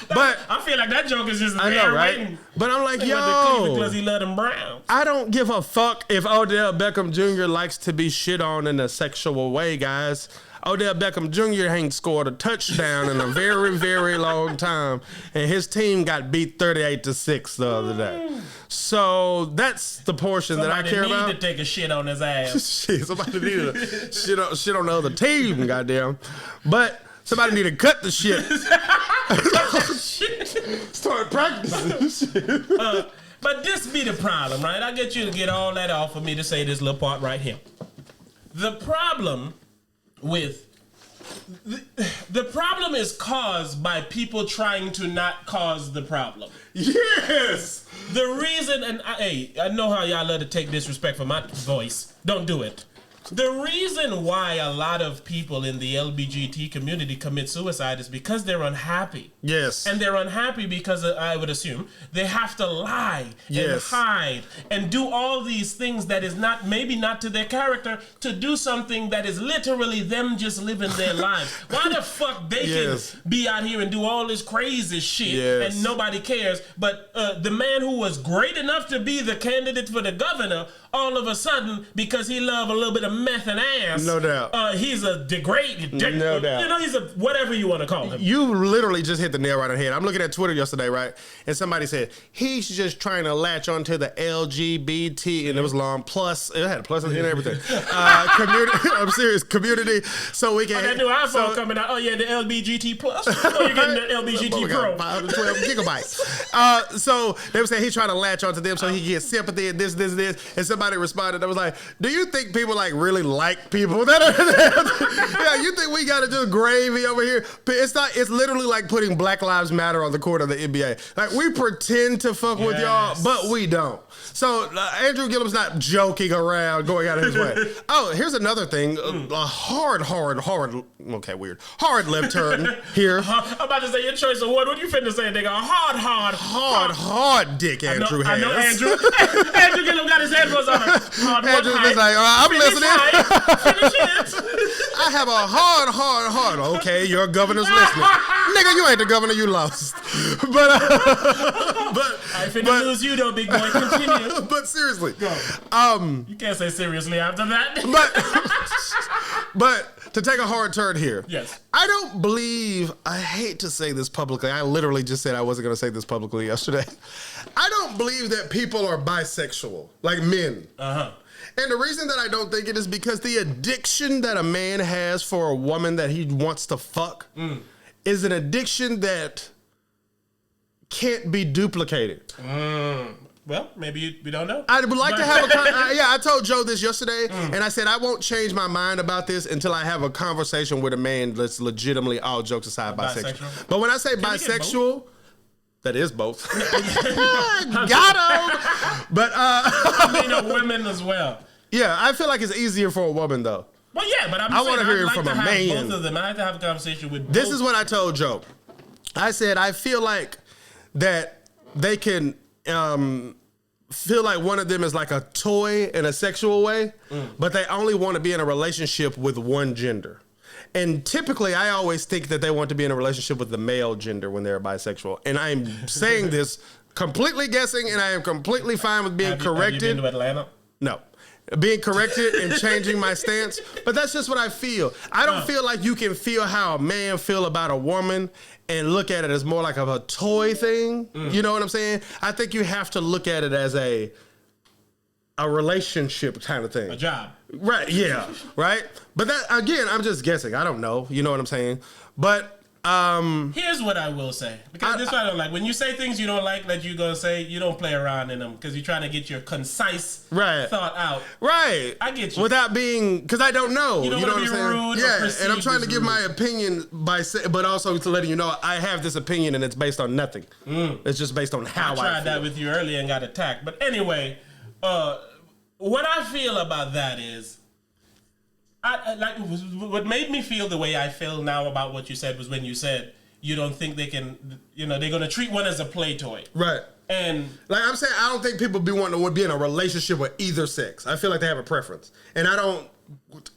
But I feel like that joke is just I know, right? Waiting. But I'm like, yo, because he loved them Browns. I don't give a fuck if Odell Beckham Jr. likes to be shit on in a sexual way, guys. Odell Beckham Jr. ain't scored a touchdown in a very, very long time, and his team got beat 38-6 the other day. So that's the portion that I care about. Somebody need to take a shit on his ass. Shit, somebody need to shit on the other team, goddamn. But somebody need to cut the shit. Start practicing. But this be the problem, right? I get you to get all that off for me to say this little part right here. The problem with the problem is caused by people trying to not cause the problem. Yes. The reason, and I know how y'all love to take disrespect for my voice. Don't do it. The reason why a lot of people in the LGBT community commit suicide is because they're unhappy. Yes. And they're unhappy because, I would assume, they have to lie and hide and do all these things that is not, maybe not to their character, to do something that is literally them just living their lives. Why the fuck they can be out here and do all this crazy shit and nobody cares, but the man who was great enough to be the candidate for the governor, all of a sudden, because he loved a little bit of meth and ass, no doubt, he's a degraded, no doubt. You know, he's a whatever you want to call him. You literally just hit the nail right on the head. I'm looking at Twitter yesterday, right, and somebody said he's just trying to latch onto the LGBT, and it was long plus. It had a plus and everything. Community. I'm serious. Community. So we can. That new iPhone coming out. Oh yeah, the LGBT plus. Oh, you're getting the LGBT Pro. 512 gigabytes. So they were saying he's trying to latch onto them so he can get sympathy and this, and somebody responded. I was like, do you think people like really like people that are? Yeah, you think we got to do gravy over here? It's not. It's literally like putting Black Lives Matter on the court of the NBA. Like we pretend to fuck with y'all, but we don't. So Andrew Gillum's not joking around, going out of his way. Oh, here's another thing. A hard, okay, weird. Hard left turn here. I'm about to say your choice of word. What you finna say, nigga? Hard dick Andrew has. I know Andrew. Andrew Gillum got his headphones on. Andrew's just like, I'm listening. Finish it. I have a hard. Okay, your governor's listening. Nigga, you ain't the governor, you lost. But I finna lose you though, big boy. Continue. But seriously, you can't say seriously after that. But to take a hard turn here, yes, I don't believe. I hate to say this publicly. I literally just said I wasn't going to say this publicly yesterday. I don't believe that people are bisexual, like men. And the reason that I don't think it is because the addiction that a man has for a woman that he wants to fuck is an addiction that can't be duplicated. Well, maybe we don't know. I would like to have a I told Joe this yesterday, and I said I won't change my mind about this until I have a conversation with a man that's legitimately, all jokes aside, bisexual. But when I say bisexual, that is both. Got him. But I mean, women as well. Yeah, I feel like it's easier for a woman though. Well, yeah, but I want to hear it from a man. Both of them. I have to have a conversation with. This is what I told Joe. I said I feel like that they can feel like one of them is like a toy in a sexual way, but they only want to be in a relationship with one gender. And typically, I always think that they want to be in a relationship with the male gender when they're bisexual. And I'm saying this completely guessing, and I am completely fine with being corrected. Have you been to Atlanta? No. Being corrected and changing my stance. But that's just what I feel. I don't feel like you can feel how a man feel about a woman and look at it as more like of a toy thing. You know what I'm saying? I think you have to look at it as a relationship kind of thing. A job. Right, yeah, right? But that, again, I'm just guessing. I don't know. You know what I'm saying? But here's what I will say. Because this is what I don't like. When you say things you don't like that you're going to say, you don't play around in them because you're trying to get your concise thought out. Right. I get you. Without being, because I don't know. You don't want to be rude or and I'm trying to give my opinion but also to letting you know I have this opinion and it's based on nothing. It's just based on how I feel. I tried that with you earlier and got attacked. But anyway, what I feel about that is, what made me feel the way I feel now about what you said was when you said you don't think they can, they're going to treat one as a play toy. Right. And like I'm saying, I don't think people be wanting to be in a relationship with either sex. I feel like they have a preference. And I don't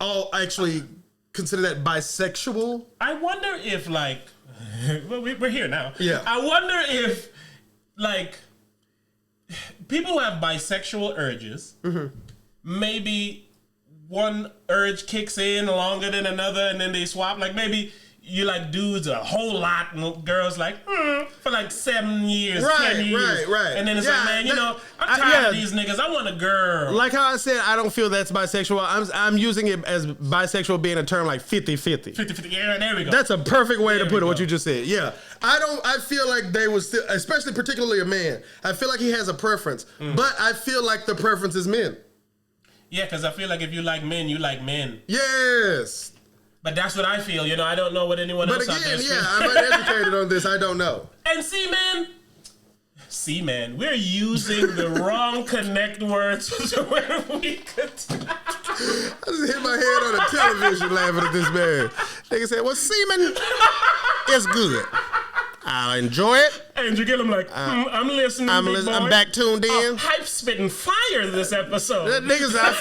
all actually consider that bisexual. I wonder if well, we're here now. Yeah. I wonder if people who have bisexual urges, maybe one urge kicks in longer than another and then they swap. Like maybe you like dudes a whole lot and girls like for like 7 years, 10 years. Right. And then it's like, man, I'm tired of these niggas. I want a girl. Like how I said, I don't feel that's bisexual. I'm using it as bisexual being a term like 50-50. 50-50, yeah, there we go. That's a perfect way to put it, what you just said. Yeah. I feel like they would still, especially particularly a man, I feel like he has a preference. But I feel like the preference is men. Yeah, because I feel like if you like men, you like men. Yes. But that's what I feel. I don't know what anyone else out there feels. I'm uneducated on this. I don't know. And see, man, we're using the wrong connect words when we could. I just hit my head on the television laughing at this man. Nigga said, well, semen is good. I enjoy it. Andrew Gillum like, I'm listening, I'm big boy. I'm back tuned in. Hype spitting fire this episode. That niggas out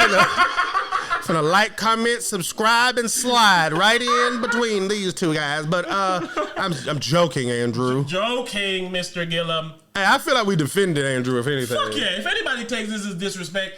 finna like, comment, subscribe, and slide right in between these two guys. But I'm joking, Andrew. Joking, Mr. Gillum. Hey, I feel like we defended Andrew, if anything. Fuck yeah. If anybody takes this as disrespect,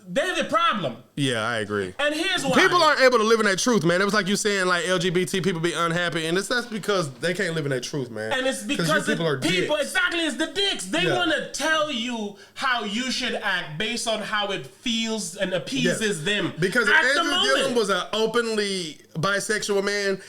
they're the problem. Yeah, I agree. And here's why. People aren't able to live in their truth, man. It was like you saying, like, LGBT people be unhappy, and that's because they can't live in their truth, man. And it's because people are dicks. Exactly, it's the dicks. They want to tell you how you should act based on how it feels and appeases them. Because if Andrew Gillum was an openly bisexual man,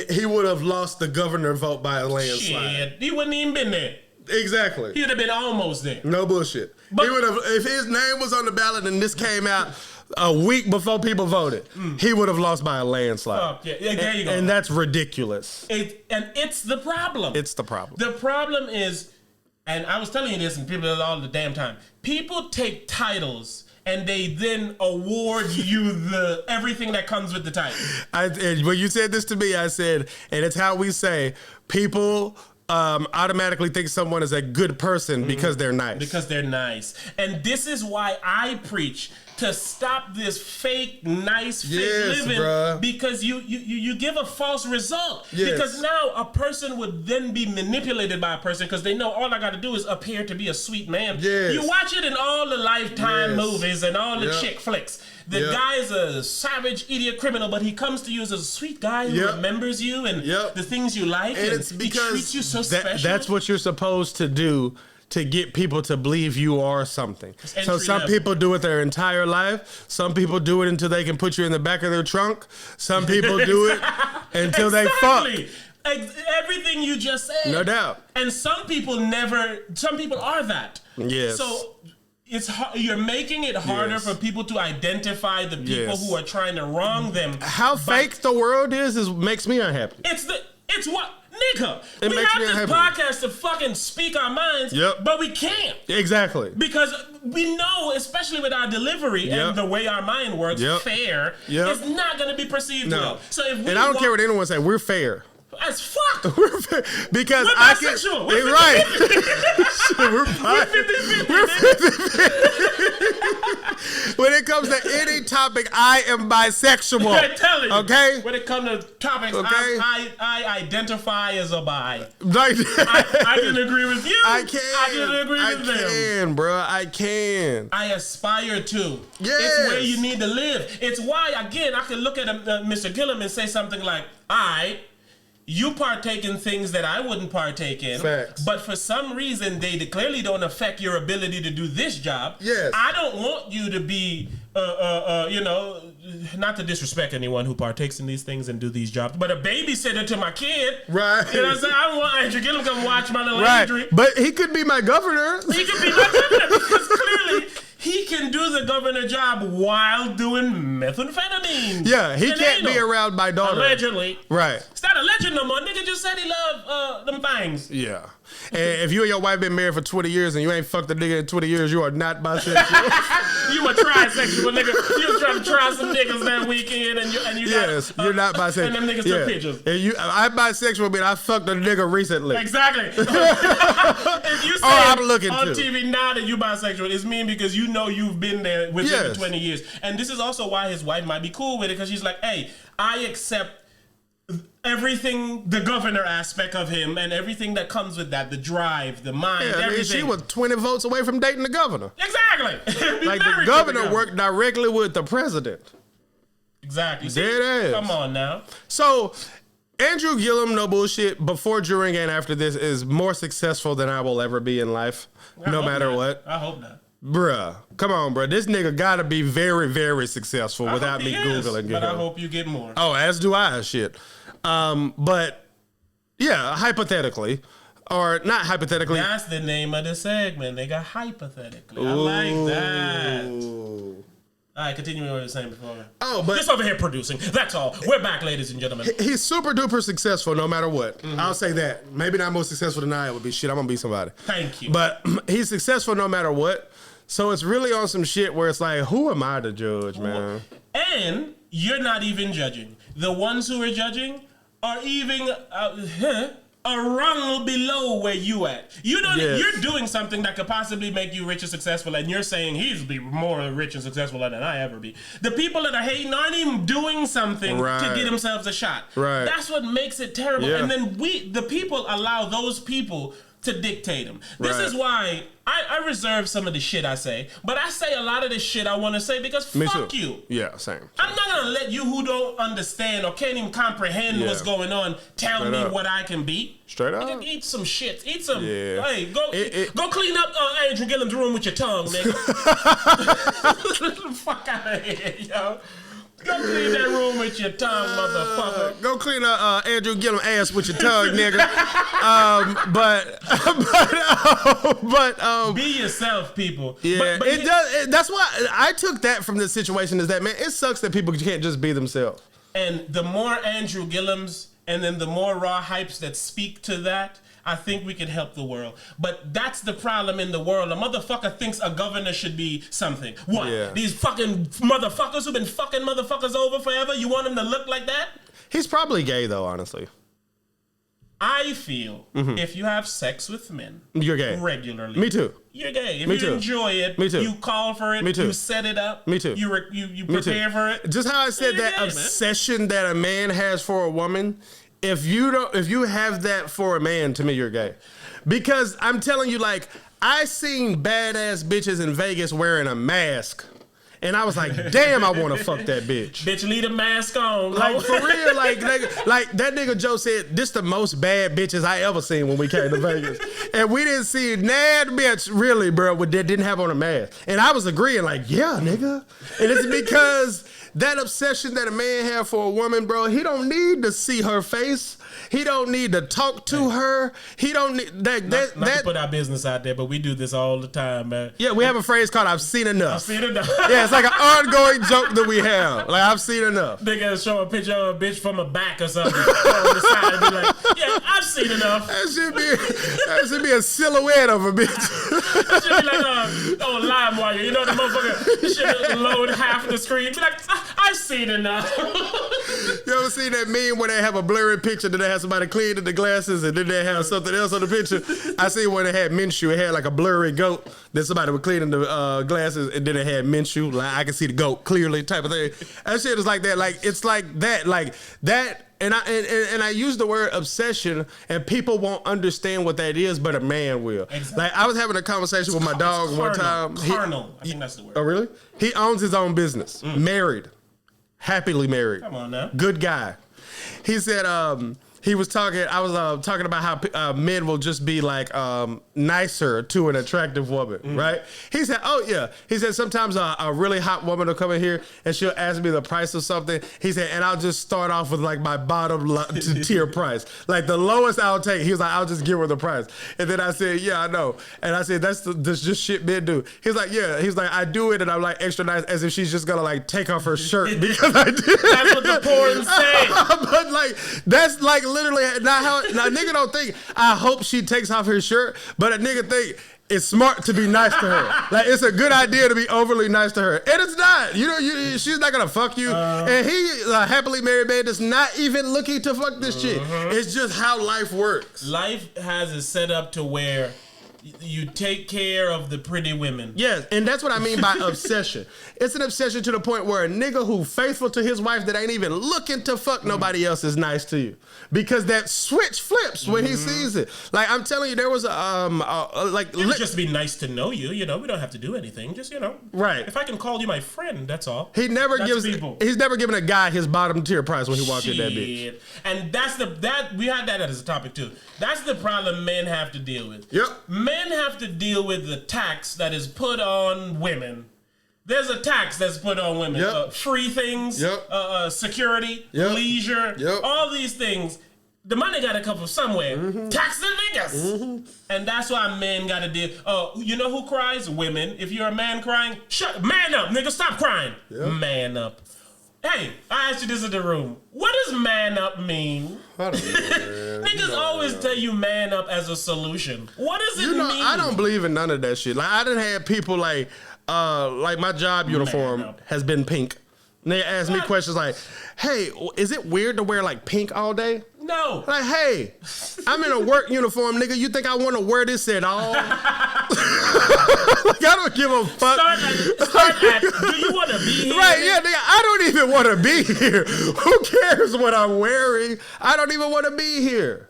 he would have lost the governor vote by a landslide. Shit, he wouldn't even been there. Exactly. He would have been almost there. No bullshit. But, he would have, if his name was on the ballot and this came out a week before people voted, he would have lost by a landslide. Yeah, there you go. And that's ridiculous. And it's the problem. It's the problem. The problem is, and I was telling you this, and people all the damn time. People take titles and they then award you the everything that comes with the title. And when you said this to me, I said, and it's how we say, people automatically think someone is a good person because they're nice. Because they're nice. And this is why I preach to stop this fake nice, fake living, bruh. Because you give a false result. Yes. Because now a person would then be manipulated by a person because they know all I got to do is appear to be a sweet man. Yes. You watch it in all the Lifetime movies and all the chick flicks. The guy's a savage, idiot criminal, but he comes to you as a sweet guy who remembers you and the things you like. And it's because he treats you so special. That's what you're supposed to do to get people to believe you are something. So some people do it their entire life. Some people do it until they can put you in the back of their trunk. Some people do it until they fuck. Everything you just said. No doubt. And some people are that. Yes. So you're making it harder for people to identify the people who are trying to wrong them. How fake the world is makes me unhappy. It's what, nigga. We have this podcast to fucking speak our minds, but we can't. Exactly. Because we know, especially with our delivery and the way our mind works, fair is not going to be perceived well. So if we and I don't care what anyone says, we're fair. As fuck. We're fair. Because we're bisexual. We're right. We're 50-50. When it comes to any topic, I am bisexual. I'm telling you. Okay? When it comes to topics, I identify as a bi. Like, I can agree with you. I can. I can agree with them. I can, bro. I can. I aspire to. Yes. It's where you need to live. It's why, again, I can look at Mr. Gillum and say something like, you partake in things that I wouldn't partake in. Facts. But for some reason, they clearly don't affect your ability to do this job. Yes. I don't want you to be, not to disrespect anyone who partakes in these things and do these jobs, but a babysitter to my kid. Right. You know what I'm saying? I don't want Andrew Gillum to come watch my little Andrew. But he could be my governor. He could be my governor because clearly he can do the governor job while doing methamphetamine. Yeah, he can't be around my daughter. Allegedly. Right. It's not alleged no more. Nigga just said he loved them things. Yeah. And if you and your wife been married for 20 years and you ain't fucked a nigga in 20 years, you are not bisexual. You a trisexual nigga. You was trying to try some niggas that weekend and you you're not bisexual. And them niggas took pictures. And I'm bisexual, but I fucked a nigga recently. Exactly. If you say I'm looking on too. TV now that you bisexual, it's mean because you know you've been there within the 20 years. And this is also why his wife might be cool with it because she's like, hey, I accept everything, the governor aspect of him and everything that comes with that, the drive, the mind, everything. She was 20 votes away from dating the governor. Exactly. Like the governor worked directly with the president. Exactly. Dead ass. Come on now. So Andrew Gillum, no bullshit, before, during, and after this is more successful than I will ever be in life, no matter what. I hope not. Bruh, come on, bruh. This nigga gotta be very, very successful without me Googling it. But I hope you get more. Oh, as do I, shit. But yeah, hypothetically, or not hypothetically. That's the name of the segment. They got hypothetically. I like that. All right, continuing what I was saying before. Oh, but just over here producing. That's all. We're back, ladies and gentlemen. He's super duper successful no matter what. Mm-hmm. I'll say that. Maybe not more successful than I would be. Shit, I'm gonna be somebody. Thank you. But he's successful no matter what. So it's really on some shit where it's like, who am I to judge, man? And you're not even judging. The ones who are judging are even a rung below where you at. You don't. Yes. You're doing something that could possibly make you rich and successful, and you're saying he's be more rich and successful than I ever be. The people that are hating aren't even doing something to get themselves a shot. Right. That's what makes it terrible. Yeah. And then the people, allow those people to dictate them. This is why I reserve some of the shit I say, but I say a lot of the shit I want to say because fuck you. Yeah, same. I'm not gonna let you who don't understand or can't even comprehend what's going on tell me what I can be. Straight up. Nigga, eat some shit. Eat some. Yeah. Hey, go clean up Andrew Gillum's room with your tongue, nigga. Fuck out of here, yo. Go clean that room with your tongue, motherfucker. Go clean up Andrew Gillum ass with your tongue, nigga. But be yourself, people. Yeah, it does. That's why I took that from this situation. Is that, man? It sucks that people can't just be themselves. And the more Andrew Gillums, and then the more TheRawHypes that speak to that, I think we can help the world. But that's the problem in the world. A motherfucker thinks a governor should be something. What? Yeah. These fucking motherfuckers who've been fucking motherfuckers over forever, you want him to look like that? He's probably gay, though, honestly. I feel if you have sex with men You're gay. regularly. Me too. You're gay. If Me you too. enjoy it, Me too. you call for it, Me too. you set it up. Me too. You prepare for it. Just how I said You're that gay, obsession that a man has for a woman, if you have that for a man, to me, you're gay. Because I'm telling you, like, I seen badass bitches in Vegas wearing a mask. And I was like, damn, I want to fuck that bitch. Bitch, leave the mask on. Like, for real, like that nigga Joe said, this the most bad bitches I ever seen when we came to Vegas. And we didn't see that bitch, really, bro, that didn't have on a mask. And I was agreeing, like, yeah, nigga. And it's because that obsession that a man have for a woman, bro, he don't need to see her face. He don't need to talk to her. He don't need that. Not to put our business out there, but we do this all the time, man. Yeah, we have a phrase called "I've seen enough." I've seen enough. Yeah, it's like an ongoing joke that we have. Like, I've seen enough. Nigga show a picture of a bitch from a back or something on the side and be like, yeah, I've seen enough. That should be a silhouette of a bitch. That should be like on LimeWire. You know the motherfucker should load half the screen. Be like, I've seen enough. You ever seen that meme where they have a blurry picture that they have somebody cleaning the glasses and then they have something else on the picture? I seen one that had Minshew. It had like a blurry goat. Then somebody was cleaning the glasses and then it had Minshew. Like, I can see the goat clearly type of thing. That shit is like that. Like, it's like that. Like that. And I use the word obsession, and people won't understand what that is, but a man will. Exactly. Like, I was having a conversation with my dog one time. Carnal. I think that's the word. Oh, really? He owns his own business. Married. Happily married. Come on now. Good guy. He said, he was talking, I was talking about how men will just be like nicer to an attractive woman, right? He said, oh yeah. He said, sometimes a really hot woman will come in here and she'll ask me the price of something. He said, and I'll just start off with like my bottom tier price. Like the lowest I'll take. He was like, I'll just give her the price. And then I said, yeah, I know. And I said, that's just shit men do. He's like, yeah. He's like, I do it and I'm like extra nice as if she's just gonna like take off her shirt because I did. That's what the porn say. But like, that's like literally not how. Now, a nigga don't think, I hope she takes off her shirt, but a nigga think it's smart to be nice to her. Like, it's a good idea to be overly nice to her. And it's not. You know, she's not gonna fuck you. And he, a happily married man, that's not even looking to fuck this chick. It's just how life works. Life has it set up to where you take care of the pretty women. Yes, and that's what I mean by obsession. It's an obsession to the point where a nigga who faithful to his wife that ain't even looking to fuck nobody else is nice to you. Because that switch flips when he sees it. Like, I'm telling you, there was It'd just be nice to know you. You know, we don't have to do anything. Just, you know. Right. If I can call you my friend, that's all. He's never given a guy his bottom tier price when he walked in that bitch. And we had that as a topic too. That's the problem men have to deal with. Yep. Men have to deal with the tax that is put on women. There's a tax that's put on women. Yep. Free things, security, Yep. leisure, Yep. all these things. The money got to come from somewhere. Tax the niggas. And that's why men got to deal. You know who cries? Women. If you're a man crying, man up, nigga, stop crying. Yep. Man up. Hey, I asked you this in the room. What does man up mean? I don't know, man. Niggas always tell you man up as a solution. What does it mean? I don't believe in none of that shit. Like, I done had people like my job uniform has been pink. And they ask me questions like, hey, is it weird to wear like pink all day? No. Like, hey, I'm in a work uniform, nigga. You think I want to wear this at all? Like, I don't give a fuck. Start at, do you want to be here? Right, yeah, nigga, I don't even want to be here. Who cares what I'm wearing? I don't even want to be here.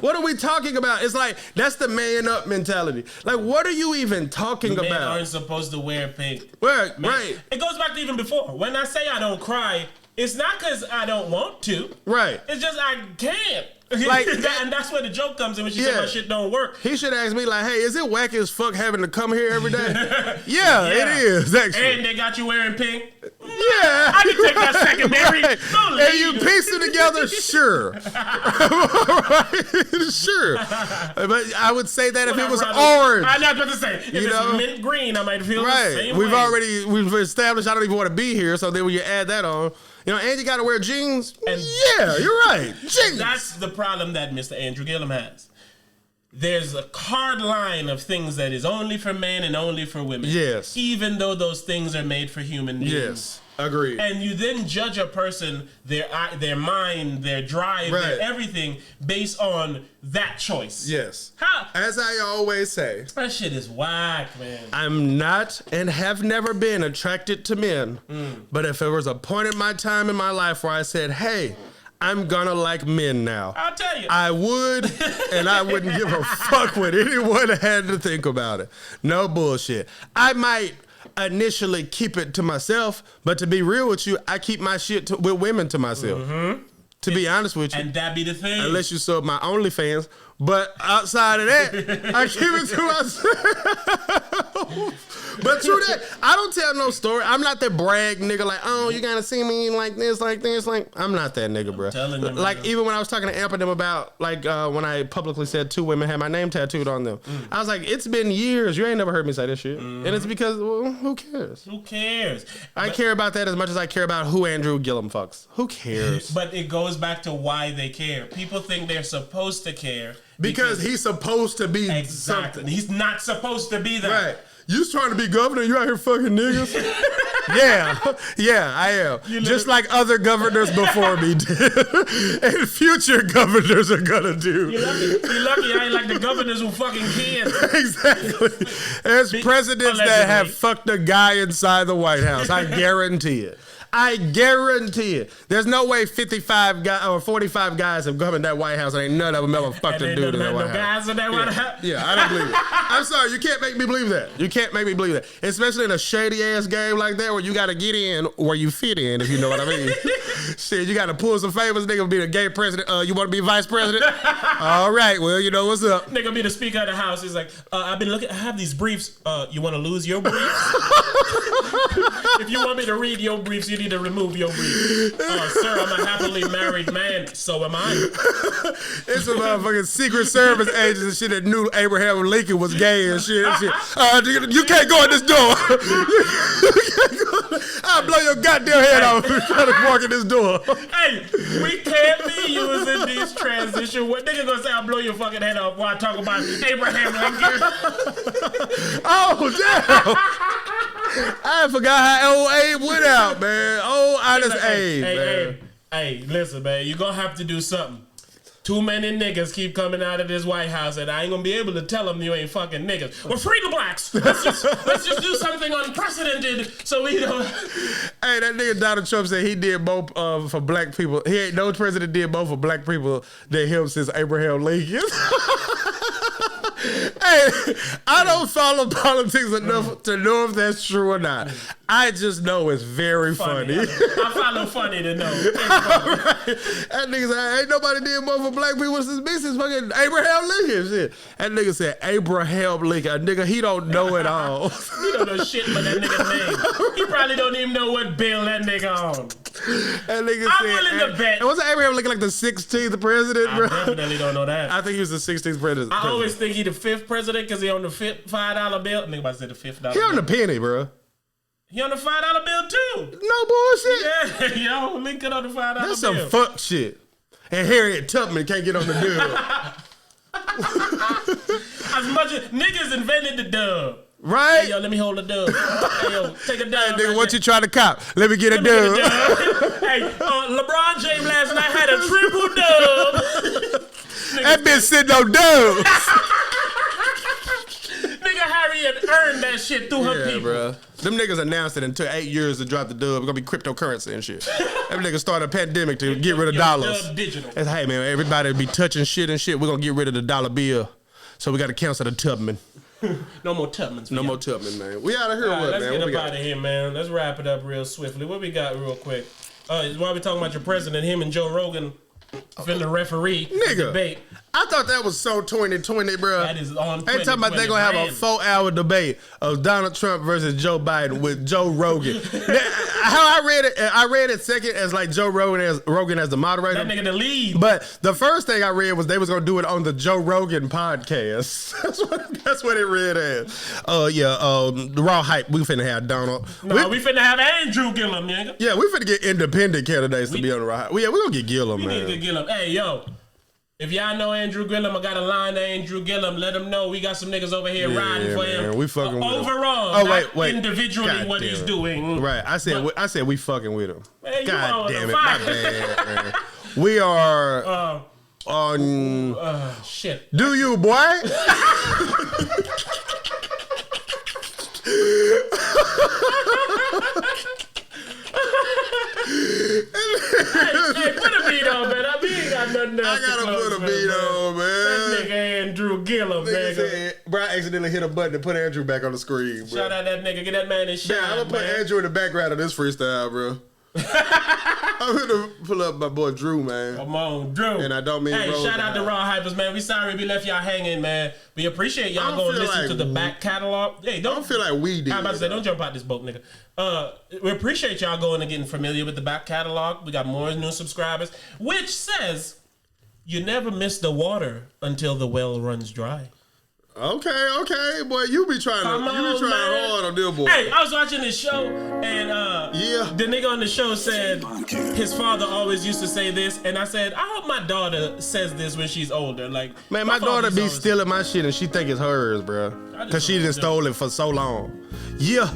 What are we talking about? It's like, that's the man up mentality. Like, what are you even talking about? Men aren't supposed to wear pink. Right, right. It goes back to even before. When I say I don't cry, it's not because I don't want to. Right. It's just I can't. Like, and that's where the joke comes in when she said my shit don't work. He should ask me like, hey, is it whack as fuck having to come here every day? Yeah, it is, actually. And they got you wearing pink? Yeah. I can take that secondary. Right. Don't And leave. you piece them together, sure. Sure. But I would say that if it was orange. I'm not going to say. If it's mint green, I might feel the same way. We've established I don't even want to be here, so then when you add that on, you know, and you got to wear jeans. And yeah, you're right. Jeans. That's the problem that Mr. Andrew Gillum has. There's a hard line of things that is only for men and only for women. Yes. Even though those things are made for human beings. Yes. Agreed. And you then judge a person, their mind, their drive, their everything based on that choice. Yes. How? As I always say, That shit is whack, man. I'm not and have never been attracted to men. But if there was a point in my time in my life where I said, hey, I'm gonna like men now, I'll tell you. I would, and I wouldn't give a fuck what anyone had to think about it. No bullshit. I might initially keep it to myself, but to be real with you, I keep my shit with women to myself. To be honest with you. And that be the thing. Unless you sub my OnlyFans. But outside of that, I keep it to myself. But true that, I don't tell no story. I'm not that brag nigga like, oh, you gotta see me like this, like this. Like, I'm not that nigga, bro. Telling you, like, man. even when I was talking to Amp and them about, like, when I publicly said 2 women had my name tattooed on them, I was like, it's been years. You ain't never heard me say this shit. And it's because, well, who cares? Who cares? I care about that as much as I care about who Andrew Gillum fucks. Who cares? But it goes back to why they care. People think they're supposed to care. Because he's supposed to be Exactly. something. He's not supposed to be that. Right. You trying to be governor, you out here fucking niggas? Yeah, I am. Just like other governors before me did. And future governors are gonna do. You're lucky I ain't like the governors who fucking kids. Exactly. There's presidents that have fucked a guy inside the White House. I guarantee it. I guarantee it. There's no way 55 guys or 45 guys have come in that White House and ain't none of them ever fucked a dude in that White House. Guys in that White House. Yeah, I don't believe it. I'm sorry, you can't make me believe that. You can't make me believe that. Especially in a shady ass game like that where you gotta get in where you fit in, if you know what I mean. Shit, you gotta pull some favors. Nigga be the gay president. You wanna be vice president? All right, well, you know what's up. Nigga be the Speaker of the House. He's like, I've been looking, I have these briefs. You wanna lose your briefs? If you want me to read your briefs, you need to remove your briefs. Sir, I'm a happily married man. So am I. It's some motherfucking Secret Service agents and shit that knew Abraham Lincoln was gay and shit. You can't go in this door. I'll blow your goddamn head off if you try to walk in this door. Hey, we can't be using these transition. What nigga gonna say? I'll blow your fucking head off while I talk about Abraham Lincoln. Oh, damn. I forgot how old Abe went out, man. Oh, honest Abe, man. Hey, listen, man. You're gonna have to do something. Too many niggas keep coming out of this White House, and I ain't gonna be able to tell them you ain't fucking niggas. Well, free the blacks. Let's just do something unprecedented so we don't. Hey, that nigga Donald Trump said he did both for black people. He ain't no president did both for black people than him since Abraham Lincoln. Hey, I don't follow politics enough to know if that's true or not. I just know it's very funny. I follow funny to know. Right. That nigga said, ain't nobody did more for black people since me since fucking Abraham Lincoln. Shit. That nigga said Abraham Lincoln. A nigga, he don't know it all. He don't know shit but that nigga's name. He probably don't even know what bill that nigga on. That nigga I'm said, willing to bet. Wasn't Abraham Lincoln like the 16th president, bro? I definitely don't know that. I think he was the 16th president. I always think he the 5th president because he on the $5 bill. Nigga about to say the $5 He on the penny, bro. He on the $5 bill too. No bullshit. Yeah, yo, Lincoln on the $5 bill. That's some fuck shit. And Harriet Tubman can't get on the dub. As much as niggas invented the dub. Right? Hey, yo, let me hold the dub. Hey, yo, take a dub. Hey, nigga, what you trying to cop? Let me get a dub. Hey, LeBron James last night had a triple dub. That bitch sitting on dubs. Nigga Harriet earned that shit through her people. Bro. Them niggas announced it and took 8 years to drop the dub. It's gonna be cryptocurrency and shit. Them niggas started a pandemic to get rid of dollars. Dub digital. It's, hey man, everybody be touching shit and shit. We're gonna get rid of the dollar bill. So we gotta cancel the Tubman. No more Tubmans. No more Tubman, man. We out of here, All right, what, man? let's get up out of here, man. Let's wrap it up real swiftly. What we got real quick? While we talking about your president, him and Joe Rogan finna referee debate. I thought that was so 2020, bro. That is on 2020. They talking about they gonna have a 4-hour debate of Donald Trump versus Joe Biden with Joe Rogan. How I read it second as like Joe Rogan as the moderator. That nigga the lead. But the first thing I read was they was gonna do it on the Joe Rogan podcast. That's what it read as. The Raw Hype. We finna have Donald. No, we finna have Andrew Gillum, nigga. Yeah, we finna get independent candidates to be on the Raw Hype. Yeah, we gonna get Gillum, man. We need to get Gillum. Hey, yo. If y'all know Andrew Gillum, I got a line to Andrew Gillum. Let him know we got some niggas over here riding for him. We fucking with him. Overall, not individually what he's doing. Right. I said we fucking with him. Man, God damn it. My bad, man. We are on... shit. Do you, boy? Hey, put a beat on, man. We ain't got nothing else. I gotta put a beat on, man. That nigga Andrew Gillum, nigga. Bro, I accidentally hit a button to put Andrew back on the screen, bro. Shout out that nigga. Get that man his shine, I'm gonna put Andrew in the background of this freestyle, bro. I'm gonna pull up my boy Drew, man. Come on, Drew. And I don't mean shout out to TheRawHypers, man. We sorry we left y'all hanging, man. We appreciate y'all going listen to the back catalog. Hey, don't feel like we did. I'm about to say, don't jump out this boat, nigga. We appreciate y'all going and getting familiar with the back catalog. We got more new subscribers, which says you never miss the water until the well runs dry. Okay, boy, you be trying hard on this, boy. Hey, I was watching this show, and the nigga on the show said his father always used to say this, and I said, I hope my daughter says this when she's older. Like, man, my daughter be stealing my shit, and she think it's hers, bro, because she just stole it for so long. Yeah.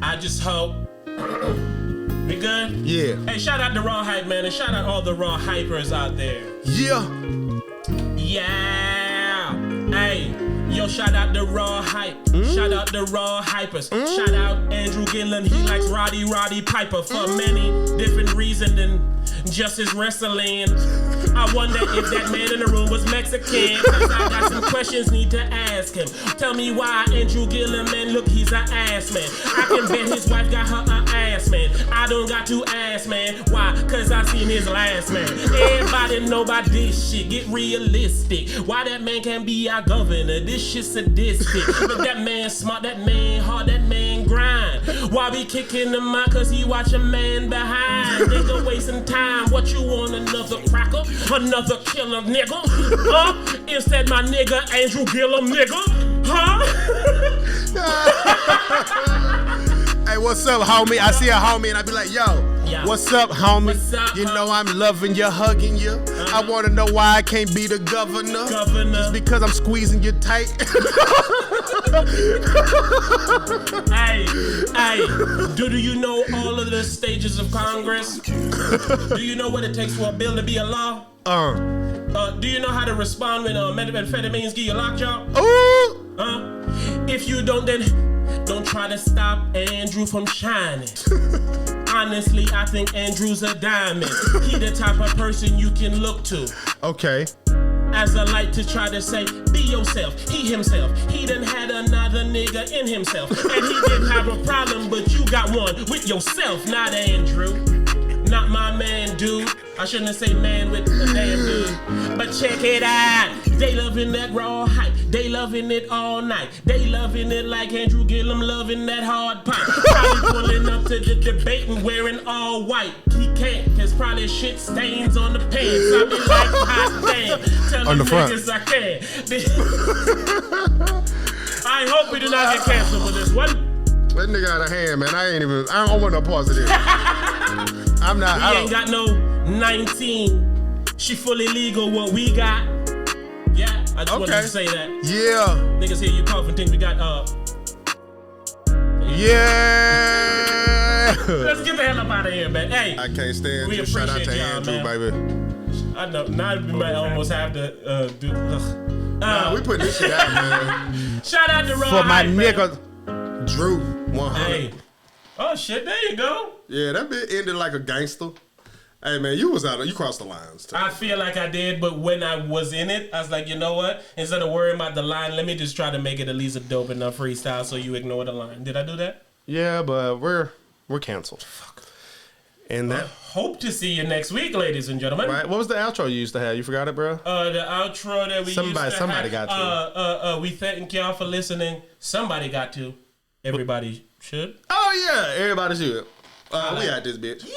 I just hope. We good? Yeah. Hey, shout out to TheRawHype, man, and shout out all the Raw Hypers out there. Yeah. Hey. Yo, shout out to TheRawHype. Shout out to Raw Hypers. Shout out Andrew Gillum. He likes Roddy Piper for many different reasons than just his wrestling. I wonder if that man in the room was Mexican. Cause I got some questions need to ask him. Tell me why Andrew Gillum, man, look, he's an ass man. I can bet his wife got her an ass man. I don't got to ask, man. Why? Cause I seen his last man. Everybody know about this shit. Get realistic. Why that man can't be our governor? This shit sadistic. But that man smart, that man hard, that man grind. Why we kicking him out? Cause he watch a man behind. Nigga wasting time. What you want? Another cracker? Another killer nigga? Instead my nigga Andrew Gillum nigga? Hey, what's up, homie? I see a homie and I be like, yo, what's up, homie? What's up, you know I'm loving you, hugging you. I want to know why I can't be the governor. Just because I'm squeezing you tight. Hey, do you know all of the stages of Congress? Do you know what it takes for a bill to be a law? Do you know how to respond when methamphetamines give you a lockjaw? If you don't, then don't try to stop Andrew from shining. Honestly, I think Andrew's a diamond. He the type of person you can look to. Okay. As I like to try to say, be yourself, he himself. He done had another nigga in himself. And he didn't have a problem, but you got one with yourself, not Andrew. Not my man, dude. I shouldn't say man with a damn dude. But check it out. They loving that raw hype. They loving it all night. They loving it like Andrew Gillum loving that hard pipe. Probably pulling up to the debate and wearing all white. He can't, cause probably shit stains on the pants. I be like, hot damn. Tell on the front. niggas I can. I hope we do not get canceled for this one. That nigga out of hand, man. I don't want no parts of this. I'm not. We ain't got no 19. She fully legal. What we got? Yeah, I just wanted to say that. Yeah. Niggas hear you coughing. Think we got Yeah. Let's get the hell up out of here, man. Hey, I can't stand we you. Shout out to appreciate y'all, Andrew, man. baby. I know. Now we might almost have to do. Nah, we putting this shit out, man. Shout out to Raw For my Hype, nigga, Drew 100. Hey. Oh shit! There you go. Yeah, that bit ended like a gangster. Hey man, you crossed the lines. Too. I feel like I did, but when I was in it, I was like, you know what? Instead of worrying about the line, let me just try to make it at least a dope enough freestyle so you ignore the line. Did I do that? Yeah, but we're canceled. Fuck. And that. Hope to see you next week, ladies and gentlemen. Right. What was the outro you used to have? You forgot it, bro? The outro that we somebody used to have. got to. We thank y'all for listening. Somebody got to. Everybody should. Oh yeah, everybody should. We at this bitch. Yeah.